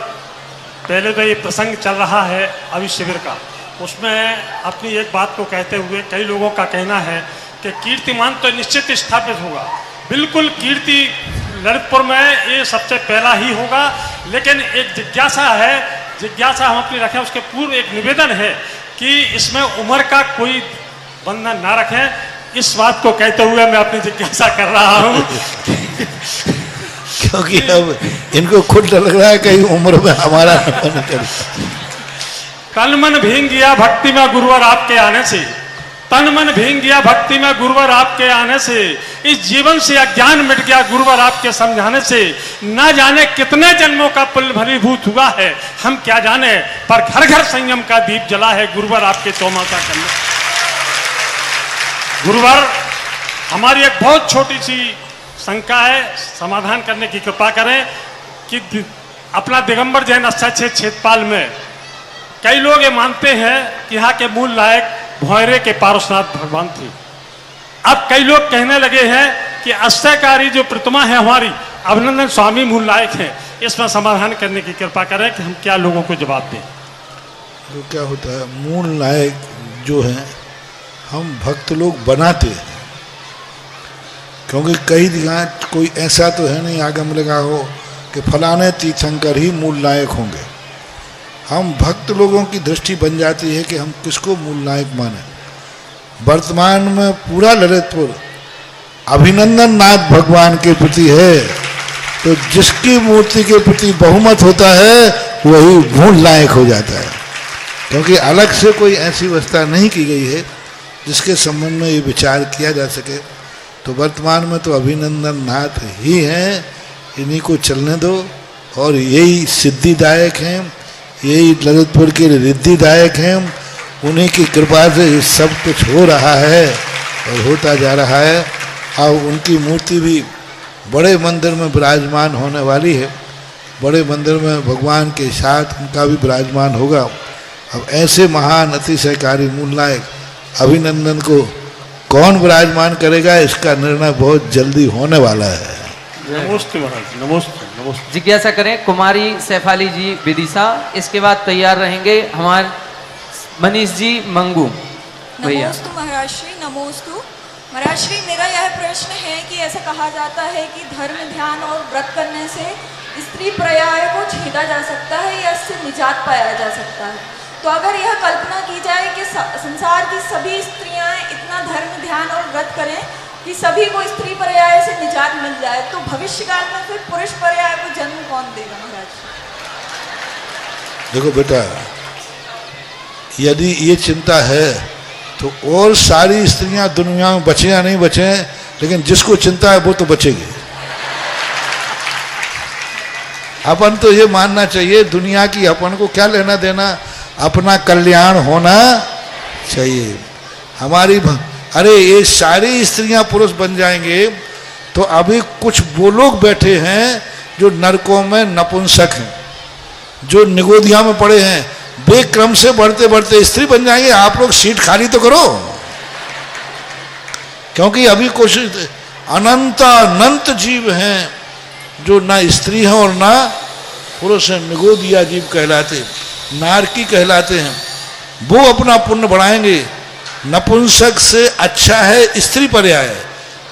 पहले तो ये प्रसंग चल रहा है अभी शिविर का, उसमें अपनी एक बात को कहते हुए कई लोगों का कहना है कि कीर्तिमान तो निश्चित स्थापित होगा, बिल्कुल कीर्ति ललितपुर में ये सबसे पहला ही होगा। लेकिन एक जिज्ञासा है, जिज्ञासा हम अपनी रखें, उसके पूर्व एक निवेदन है कि इसमें उम्र का कोई बंधन ना रखें। इस बात को कहते हुए मैं अपनी जिज्ञासा कर रहा हूं क्योंकि अब इनको खुद लग रहा है कहीं उम्र में हमारा तन मन भींग गया भक्ति में गुरुवर आपके आने से, तन मन भींग गया भक्ति में गुरुवर आपके आने से, इस जीवन से अज्ञान मिट गया गुरुवर आपके समझाने से। न जाने कितने जन्मों का पुण्य भलीभूत हुआ है हम क्या जाने, पर घर घर संयम का दीप जला है गुरुवर आपके चौमासा करने। गुरुवर हमारी एक बहुत छोटी सी शंका है, समाधान करने की कृपा करें कि अपना दिगंबर जैन आश्रम क्षेत्रपाल में कई लोग ये मानते हैं कि यहाँ के मूल नायक भौरे के पारसनाथ भगवान थे। अब कई लोग कहने लगे हैं कि आश्चर्यकारी जो प्रतिमा है हमारी अभिनंदन स्वामी मूल नायक हैं। इसमें समाधान करने की कृपा करें कि हम क्या लोगों को जवाब दें। तो क्या होता है, मूल नायक जो है हम भक्त लोग बनाते हैं, क्योंकि कई जगह कोई ऐसा तो है नहीं आगम लगा हो कि फलाने तीर्थंकर ही मूल नायक होंगे। हम भक्त लोगों की दृष्टि बन जाती है कि हम किसको मूल नायक माने। वर्तमान में पूरा ललितपुर अभिनंदन नाथ भगवान के प्रति है, तो जिसकी मूर्ति के प्रति बहुमत होता है वही मूल नायक हो जाता है, क्योंकि अलग से कोई ऐसी व्यवस्था नहीं की गई है जिसके संबंध में ये विचार किया जा सके। तो वर्तमान में तो अभिनंदन नाथ ही हैं, इन्हीं को चलने दो, और यही सिद्धिदायक हैं, यही ललितपुर के रिद्धिदायक हैं। उन्हीं की कृपा से ये सब कुछ हो रहा है और होता जा रहा है। अब उनकी मूर्ति भी बड़े मंदिर में विराजमान होने वाली है, बड़े मंदिर में भगवान के साथ उनका भी विराजमान होगा। अब ऐसे महान अतिशयकारी मूल नायक अभिनंदन को कौन विराजमान करेगा, इसका निर्णय बहुत जल्दी होने वाला है। नमस्ते महाराज, नमस्ते नमस्ते। जिज्ञासा करें कुमारी सैफाली जी विदिशा, इसके बाद तैयार रहेंगे हमारे मनीष जी मंगू भैया। नमोस्तु महाराज श्री, नमोस्तु महाराज श्री। मेरा यह प्रश्न है कि ऐसा कहा जाता है कि धर्म ध्यान और व्रत करने से स्त्री पर्याय को छेदा जा सकता है या इससे निजात पाया जा सकता है। तो अगर यह कल्पना की जाए कि संसार की सभी स्त्रियां इतना धर्म ध्यान और व्रत करें कि सभी को स्त्री पर्याय से निजात मिल जाए, तो भविष्यकाल में फिर पुरुष पर्याय को जन्म कौन देगा महाराज? देखो बेटा, यदि ये चिंता है तो और सारी स्त्रियां दुनिया में बचे या नहीं बचे, लेकिन जिसको चिंता है वो तो बचेगी। अपन तो ये मानना चाहिए दुनिया की अपन को क्या लेना देना, अपना कल्याण होना चाहिए। हमारी अरे ये सारी स्त्रियां पुरुष बन जाएंगे तो अभी कुछ वो लोग बैठे हैं जो नरकों में नपुंसक हैं, जो निगोदिया में पड़े हैं, वे क्रम से बढ़ते बढ़ते स्त्री बन जाएंगे। आप लोग सीट खाली तो करो, क्योंकि अभी कुछ अनंत जीव हैं जो ना स्त्री हैं और ना पुरुष हैं, निगोदिया जीव कहलाते, नारकी कहलाते हैं। वो अपना पुण्य बढ़ाएंगे। नपुंसक से अच्छा है स्त्री पर्याय,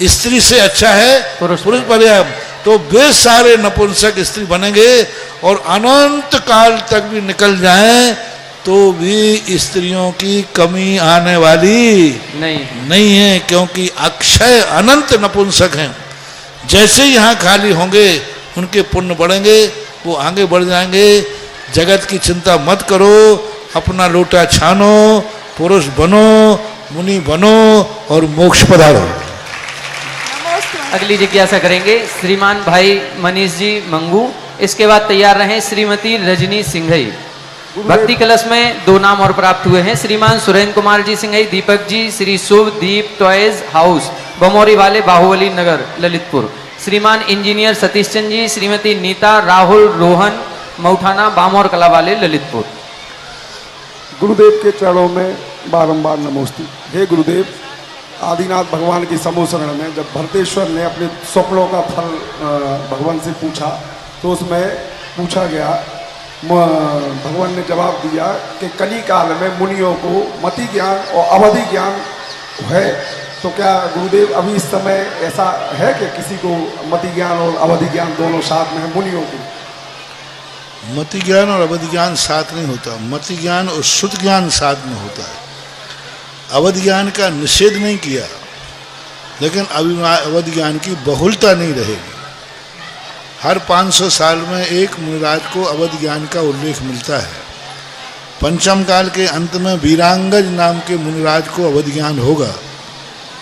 स्त्री से अच्छा है पुरुष पर्याय। तो वे सारे नपुंसक स्त्री बनेंगे और अनंत काल तक भी निकल जाएं तो भी स्त्रियों की कमी आने वाली नहीं है, क्योंकि अक्षय अनंत नपुंसक हैं। जैसे यहाँ खाली होंगे उनके पुण्य बढ़ेंगे, वो आगे बढ़ जाएंगे। जगत की चिंता मत करो, अपना लोटा छानो, पुरुष बनो, मुनि बनो और मोक्ष पधारो। अगली जिज्ञासा करेंगे श्रीमान भाई मनीष जी मंगू, इसके बाद तैयार रहें श्रीमती रजनी सिंघई। भक्ति कलश में 2 नाम और प्राप्त हुए हैं, श्रीमान सुरेंद्र कुमार जी सिंघई, दीपक जी, श्री शुभ दीप टॉयज हाउस बमोरी वाले बाहुबली नगर ललितपुर, श्रीमान इंजीनियर सतीश चंद जी, श्रीमती नीता राहुल रोहन मऊठाना बामौर कला वाले ललितपुर। गुरुदेव के चरणों में बारंबार नमोस्तु। हे गुरुदेव, आदिनाथ भगवान की समूह शरण में जब भरतेश्वर ने अपने स्वप्नों का फल भगवान से पूछा तो उसमें पूछा गया, भगवान ने जवाब दिया कि कली काल में मुनियों को मति ज्ञान और अवधि ज्ञान है। तो क्या गुरुदेव अभी इस समय ऐसा है कि किसी को मति ज्ञान और अवधि ज्ञान दोनों साथ में है मुनियों को? मति ज्ञान और अवधि ज्ञान साथ नहीं होता, मति ज्ञान और श्रुत ज्ञान साथ में होता है। अवधि ज्ञान का निषेध नहीं किया, लेकिन अवधि ज्ञान की बहुलता नहीं रहेगी। हर 500 साल में एक मुनिराज को अवधि ज्ञान का उल्लेख मिलता है। पंचम काल के अंत में वीरांगज नाम के मुनिराज को अवधि ज्ञान होगा,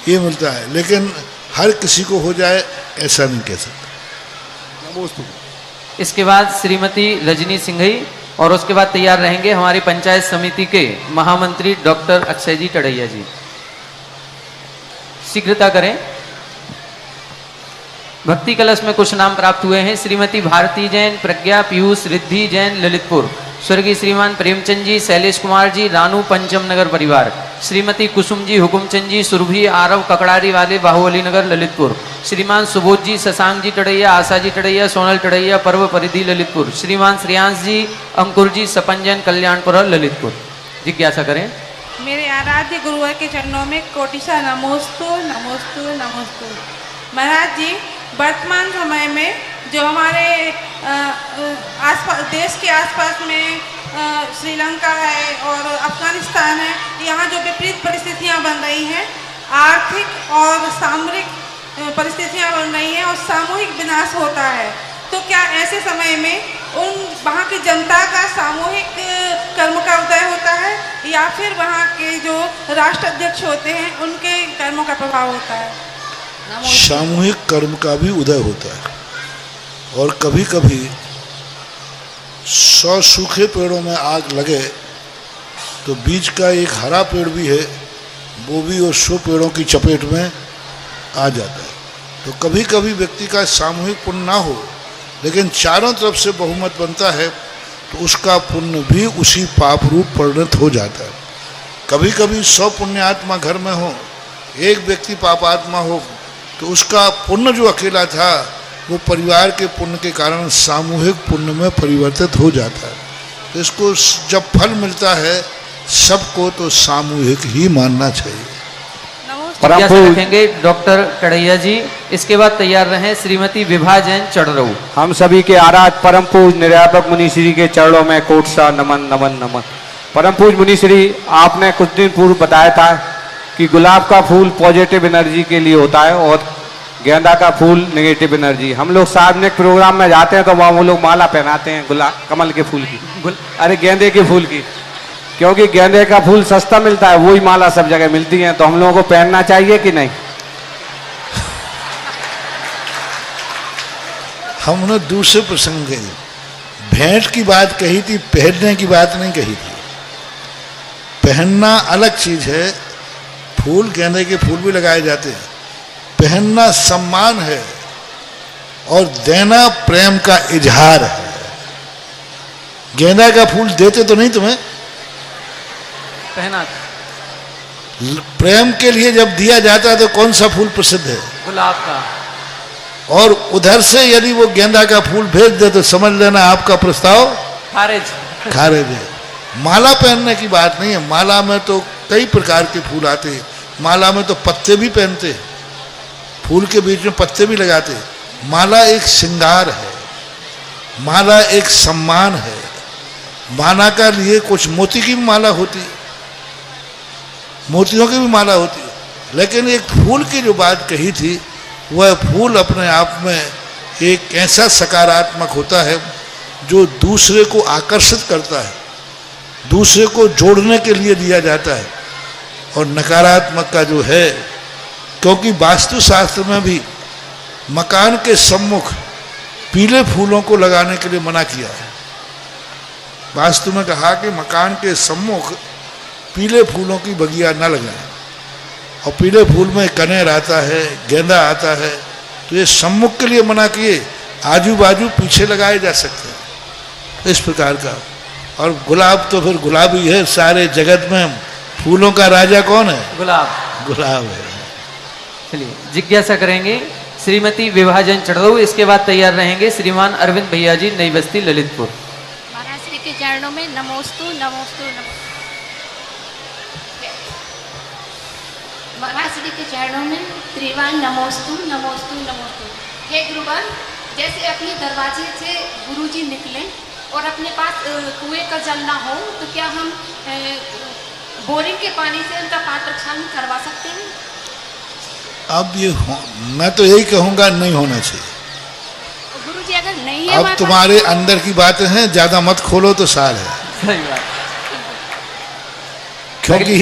ये मिलता है, लेकिन हर किसी को हो जाए ऐसा नहीं कह सकते। इसके बाद श्रीमती रजनी सिंघई और उसके बाद तैयार रहेंगे हमारी पंचायत समिति के महामंत्री डॉक्टर अक्षय जी टड़ैया जी। शीघ्रता करें। भक्ति कलश में कुछ नाम प्राप्त हुए हैं। श्रीमती भारती जैन, प्रज्ञा पीयूष, रिद्धि जैन ललितपुर, स्वर्गीय श्रीमान प्रेमचंद जी, शैलेश कुमार जी, रानू पंचम नगर परिवार, श्रीमती कुसुम जी, हुकुमचंद जी, सुरभि आरव ककड़ारी वाले बाहुबली नगर ललितपुर, श्रीमान सुबोध जी, शशांक जी टड़ैया, आशा जी टड़ैया, सोनल टड़ैया पर्व परिधि ललितपुर, श्रीमान श्रेयांश जी, अंकुर जी, सपंजन कल्याणपुर ललितपुर। जिज्ञासा करें। मेरे आराध्य गुरुवर के चरणों में कोटिशा नमोस्तु नमोस्तु नमोस्तु। महाराज जी, वर्तमान समय में जो हमारे आसपास देश के आसपास में श्रीलंका है और अफगानिस्तान है, यहाँ जो विपरीत परिस्थितियाँ बन रही हैं, आर्थिक और सामरिक परिस्थितियाँ बन रही हैं और सामूहिक विनाश होता है, तो क्या ऐसे समय में उन वहाँ की जनता का सामूहिक कर्म का उदय होता है या फिर वहाँ के जो राष्ट्राध्यक्ष होते हैं उनके कर्मों का प्रभाव होता है? सामूहिक कर्म का भी उदय होता है, और कभी कभी 100 सूखे पेड़ों में आग लगे तो बीच का एक हरा पेड़ भी है, वो भी उस 100 पेड़ों की चपेट में आ जाता है। तो कभी कभी व्यक्ति का सामूहिक पुण्य ना हो, लेकिन चारों तरफ से बहुमत बनता है, तो उसका पुण्य भी उसी पाप रूप परिणत हो जाता है। कभी कभी 100 पुण्यात्मा घर में हो, एक व्यक्ति पापात्मा हो, तो उसका पुण्य जो अकेला था वो परिवार के पुण्य के कारण सामूहिक पुण्य में परिवर्तित हो जाता है। तो इसको जब फल मिलता है सबको, तो सामूहिक ही मानना चाहिए। रखेंगे डॉक्टर टड़ैया जी। इसके बाद तैयार रहें श्रीमती विभा जैन चढ़रऊ। हम सभी के आराध परम पूज निर्यापक मुनि श्री के चरणों में कोट सा नमन नमन नमन। परम पूज मुनि श्री, आपने कुछ दिन पूर्व बताया था कि गुलाब का फूल पॉजिटिव एनर्जी के लिए होता है और गेंदा का फूल नेगेटिव एनर्जी। हम लोग सार्वजनिक प्रोग्राम में जाते हैं तो वहाँ वो लोग माला पहनाते हैं गुलाब कमल के फूल की, अरे गेंदे के फूल की, क्योंकि गेंदे का फूल सस्ता मिलता है, वही माला सब जगह मिलती है। तो हम लोगों को पहनना चाहिए कि नहीं? हमने दूसरे प्रसंग के भेंट की बात कही थी, पहनने की बात नहीं कही थी। पहनना अलग चीज है, फूल गेंदे के फूल भी लगाए जाते हैं। पहनना सम्मान है और देना प्रेम का इजहार है। गेंदा का फूल देते तो नहीं तुम्हें, पहना प्रेम के लिए जब दिया जाता है तो कौन सा फूल प्रसिद्ध है? गुलाब का। और उधर से यदि वो गेंदा का फूल भेज दे तो समझ लेना आपका प्रस्ताव खारिज है। माला पहनने की बात नहीं है। माला में तो कई प्रकार के फूल आते हैं। माला में तो पत्ते भी पहनते हैं, फूल के बीच में पत्ते भी लगाते हैं। माला एक श्रृंगार है, माला एक सम्मान है। माला का लिए कुछ मोती की भी माला होती है, मोतियों की भी माला होती है, लेकिन एक फूल की जो बात कही थी, वह फूल अपने आप में एक ऐसा सकारात्मक होता है जो दूसरे को आकर्षित करता है, दूसरे को जोड़ने के लिए दिया जाता है। और नकारात्मक का जो है, क्योंकि वास्तुशास्त्र में भी मकान के सम्मुख पीले फूलों को लगाने के लिए मना किया है। वास्तु में कहा कि मकान के सम्मुख पीले फूलों की बगिया न लगाएं। और पीले फूल में कनेर आता है, गेंदा आता है, तो ये सम्मुख के लिए मना किए, आजू बाजू पीछे लगाए जा सकते हैं, इस प्रकार का। और गुलाब तो फिर गुलाबी है, सारे जगत में फूलों का राजा कौन है? गुलाब है। चलिए जिज्ञासा करेंगे श्रीमती विभाजन चढ़ऊ। इसके बाद तैयार रहेंगे श्रीमान अरविंद भैया जी, नई बस्ती ललितपुर। महाराज श्री के चरणों में नमोस्तु नमोस्तु नमोस्तु। महाराज श्री के चरणों में त्रिवान नमोस्तु नमोस्तु नमोस्तु। हे गुरुवर, जैसे अपने दरवाजे से गुरुजी निकले और अपने पास कुएं का जल ना हो तो क्या हम बोरिंग के पानी से उनका पात्रक्षालन करवा सकते हैं? अब मैं तो यही कहूँगा, नहीं होना चाहिए। गुरुजी अगर नहीं है, अब तुम्हारे अंदर की बातें हैं, ज्यादा मत खोलो तो सार है। सही बात। क्योंकि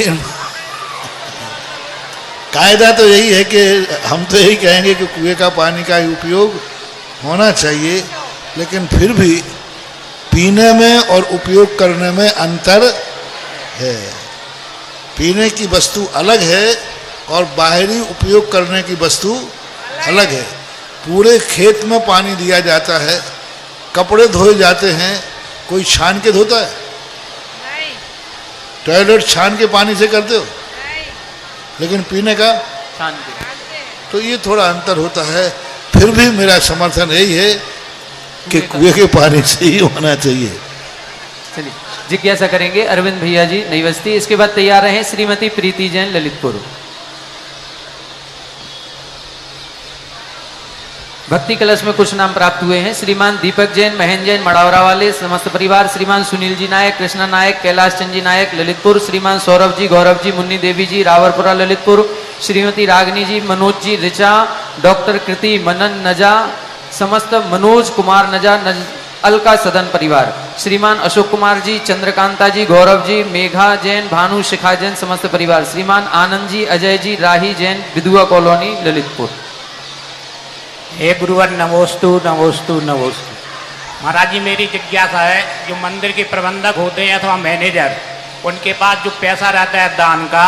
कायदा तो यही है कि हम तो यही कहेंगे कि कुएं का पानी का उपयोग होना चाहिए, लेकिन फिर भी पीने में और उपयोग करने में अंतर है। पीने की वस्तु अलग है और बाहरी उपयोग करने की वस्तु अलग है। पूरे खेत में पानी दिया जाता है, कपड़े धोए जाते हैं, कोई छान के धोता है? टॉयलेट छान के पानी से करते हो? लेकिन पीने का छान के। तो ये थोड़ा अंतर होता है। फिर भी मेरा समर्थन यही है कि कुएं के पानी से ही होना चाहिए। चलिए जिज्ञासा करेंगे अरविंद भैया जी नई बस्ती। इसके बाद तैयार रहे श्रीमती प्रीति जैन ललितपुर। भक्ति कलश में कुछ नाम प्राप्त हुए हैं। श्रीमान दीपक जैन, महेंद्र जैन मड़ावरा वाले समस्त परिवार, श्रीमान सुनील जी नायक, कृष्णा नायक, कैलाश चंद जी नायक ललितपुर, श्रीमान सौरभ जी, गौरव जी, मुन्नी देवी जी रावरपुरा ललितपुर, श्रीमती रागनी जी, मनोज जी रिचा, डॉक्टर कृति मनन नजा, समस्त मनोज कुमार नजा अलका सदन परिवार, श्रीमान अशोक कुमार जी, चंद्रकांता जी, गौरव जी, मेघा जैन, भानु शिखा जैन समस्त परिवार, श्रीमान आनंद जी, अजय जी, राही जैन विधुआ कॉलोनी ललितपुर। हे गुरुवर नमोस्तु नमोस्तु नमोस्तु। महाराज जी मेरी जिज्ञासा है, जो मंदिर के प्रबंधक होते हैं अथवा मैनेजर, उनके पास जो पैसा रहता है दान का,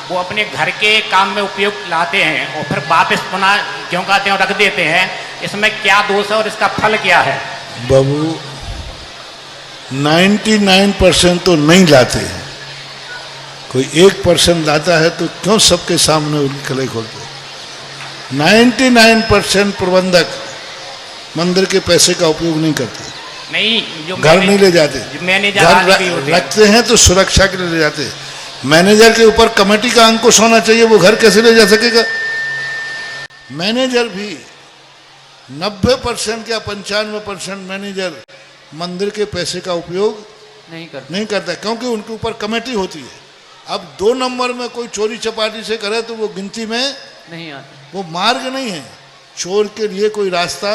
वो अपने घर के काम में उपयोग लाते हैं और फिर वापस पुनः ज्यों का त्यों रख देते हैं। इसमें क्या दोष है और इसका फल क्या है? बाबू 99% तो नहीं लाते हैं, कोई 1% लाता है तो क्यों सबके सामने उनकी कलई खोलते हैं? 99% प्रबंधक मंदिर के पैसे का उपयोग नहीं करते। नहीं, जो घर नहीं ले जाते, मैनेजर रखते हैं तो सुरक्षा के लिए ले जाते हैं। मैनेजर के ऊपर कमेटी का अंकुश होना चाहिए, वो घर कैसे ले जा सकेगा? मैनेजर भी 90% या 95% मैनेजर मंदिर के पैसे का उपयोग नहीं करता, क्योंकि उनके ऊपर कमेटी होती है। अब 2 नंबर में कोई चोरी चपाटी से करे तो वो गिनती में नहीं आते, वो मार्ग नहीं है। चोर के लिए कोई रास्ता,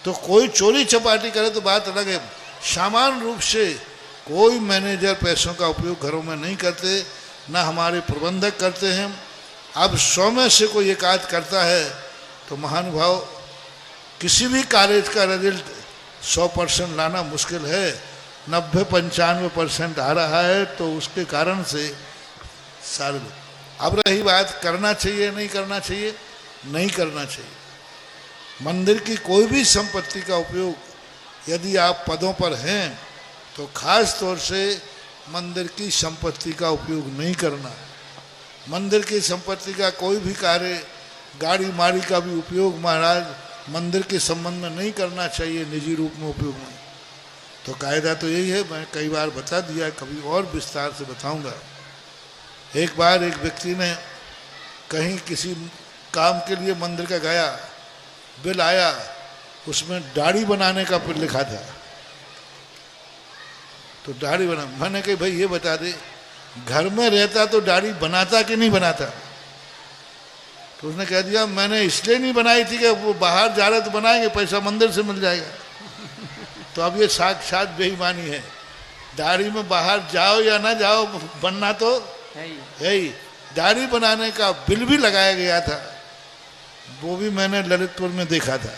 तो कोई चोरी चपाटी करे तो बात अलग है। सामान्य रूप से कोई मैनेजर पैसों का उपयोग घरों में नहीं करते, ना हमारे प्रबंधक करते हैं। अब 100 में से कोई एक आध करता है तो महानुभाव, किसी भी कॉलेज का रिजल्ट 100% लाना मुश्किल है। 90-95% आ रहा है, तो उसके कारण से सारे लोग। अब रही बात करना चाहिए नहीं करना चाहिए, नहीं करना चाहिए। मंदिर की कोई भी संपत्ति का उपयोग यदि आप पदों पर हैं तो खास तौर से मंदिर की संपत्ति का उपयोग नहीं करना। मंदिर की संपत्ति का कोई भी कार्य, गाड़ी माड़ी का भी उपयोग महाराज मंदिर के संबंध में नहीं करना चाहिए, निजी रूप में उपयोग नहीं। तो कायदा तो यही है, मैं कई बार बता दिया, कभी और विस्तार से बताऊंगा। एक बार एक व्यक्ति ने कहीं किसी काम के लिए मंदिर का गया, बिल आया, उसमें दाढ़ी बनाने का बिल लिखा था। तो दाढ़ी बना, मैंने कही भाई ये बता दे, घर में रहता तो दाढ़ी बनाता कि नहीं बनाता? तो उसने कह दिया मैंने इसलिए नहीं बनाई थी कि वो बाहर जा रहे तो बनाएंगे, पैसा मंदिर से मिल जाएगा। तो अब ये साक्षात बेईमानी है। दाढ़ी में बाहर जाओ या ना जाओ, बनना तो है ही। दाढ़ी बनाने का बिल भी लगाया गया था, वो भी मैंने ललितपुर में देखा था।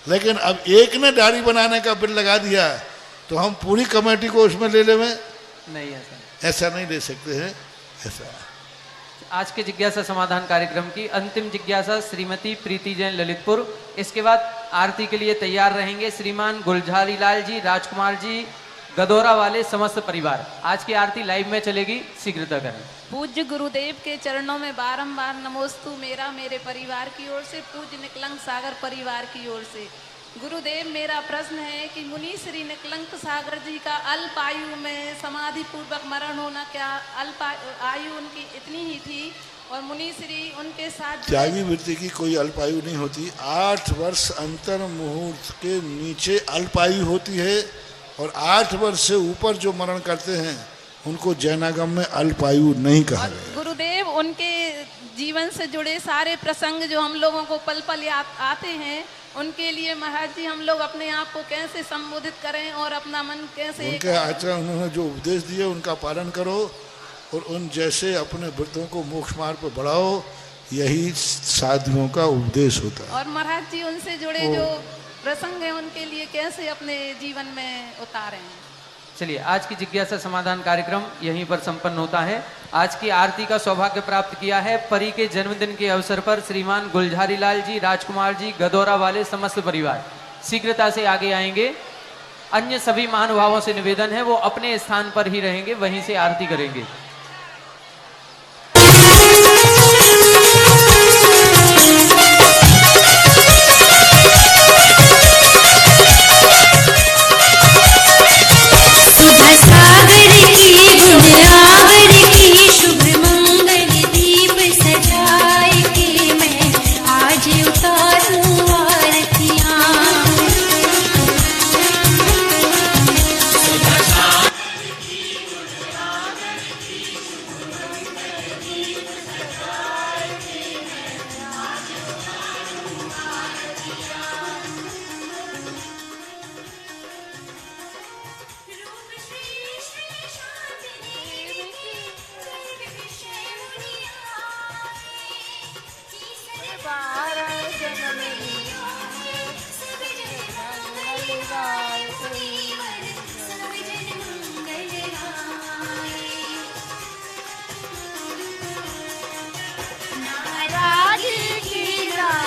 लेकिन अब एक ने दाढ़ी बनाने का बिल लगा दिया तो हम पूरी कमेटी को उसमें ले ले में नहीं, ऐसा नहीं ले सकते हैं। ऐसा आज के जिज्ञासा समाधान कार्यक्रम की अंतिम जिज्ञासा श्रीमती प्रीति जैन ललितपुर। इसके बाद आरती के लिए तैयार रहेंगे श्रीमान गुलझारी लाल जी, राजकुमार जी, गदौरा वाले समस्त परिवार। आज की आरती लाइव में चलेगी, शीघ्रता करें। पूज्य गुरुदेव के चरणों में बारंबार नमोस्तु मेरा मेरे परिवार की ओर से, पूज्य निकलंक सागर परिवार की ओर से। गुरुदेव मेरा प्रश्न है कि मुनि श्री निकलंक सागर जी का अल्प आयु में समाधि पूर्वक मरण होना, क्या अल्प आयु उनकी इतनी ही थी और मुनि श्री उनके साथ त्यागी वृत्ति की कोई अल्पायु नहीं होती। 8 वर्ष अंतर मुहूर्त के नीचे अल्पायु होती है, और 8 वर्ष से ऊपर जो मरण करते हैं उनको जैनागम में अल्पायु नहीं कहा गया। गुरुदेव उनके जीवन से जुड़े सारे प्रसंग जो हम लोगों को पल पल आते हैं, उनके लिए महाराज जी हम लोग अपने आप को कैसे संबोधित करें और अपना मन कैसे उनके आचरण, उन्होंने जो उपदेश दिए उनका पालन करो और उन जैसे अपने व्रतों को मोक्ष मार्ग पर बढ़ाओ, यही साधुओं का उपदेश होता है। और महाराज जी उनसे जुड़े जो प्रसंग हैं उनके लिए कैसे अपने जीवन में उतारें। चलिए, आज की जिज्ञासा समाधान कार्यक्रम यहीं पर संपन्न होता है। आज की आरती का सौभाग्य प्राप्त किया है परी के जन्मदिन के अवसर पर श्रीमान गुलझारी लाल जी, राजकुमार जी, गदौरा वाले समस्त परिवार शीघ्रता से आगे आएंगे। अन्य सभी महानुभावों से निवेदन है वो अपने स्थान पर ही रहेंगे, वहीं से आरती करेंगे। दीप सजाए के मैं आज उतारूं आरतियां। के धारी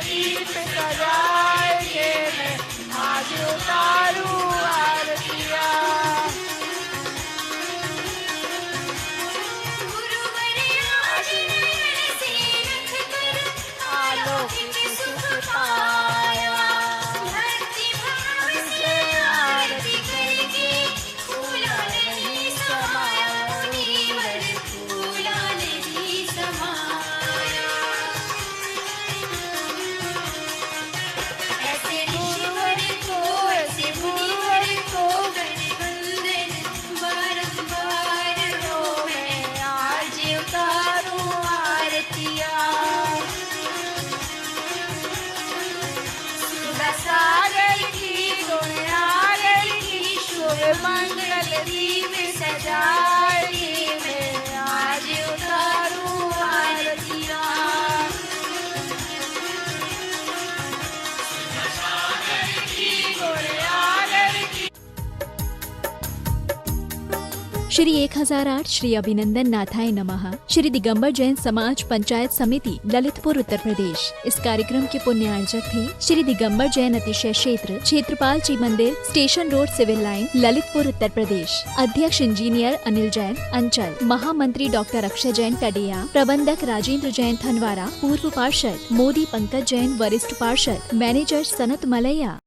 दीप सजाए के मैं आज उतारूं आरतियां। आलोकित सुख पाया तुझे आरती करके फूला नहीं समाया फूला नहीं समाया। मंगल दीप सजाए मैं आज उतारूं आरतियां। श्री 1008 श्री अभिनंदन नाथाय नमः श्री दिगंबर जैन समाज पंचायत समिति ललितपुर उत्तर प्रदेश। इस कार्यक्रम के पुण्यार्जक थे श्री दिगंबर जैन अतिशय क्षेत्र क्षेत्रपाल जी मंदिर station road civil line Lalitpur Uttar Pradesh. अध्यक्ष इंजीनियर अनिल जैन अंचल, महामंत्री डॉक्टर अक्षय जैन टडिया, प्रबंधक राजेंद्र जैन थनवारा, पूर्व पार्षद मोदी पंकज जैन वरिष्ठ पार्षद, मैनेजर सनत मलैया।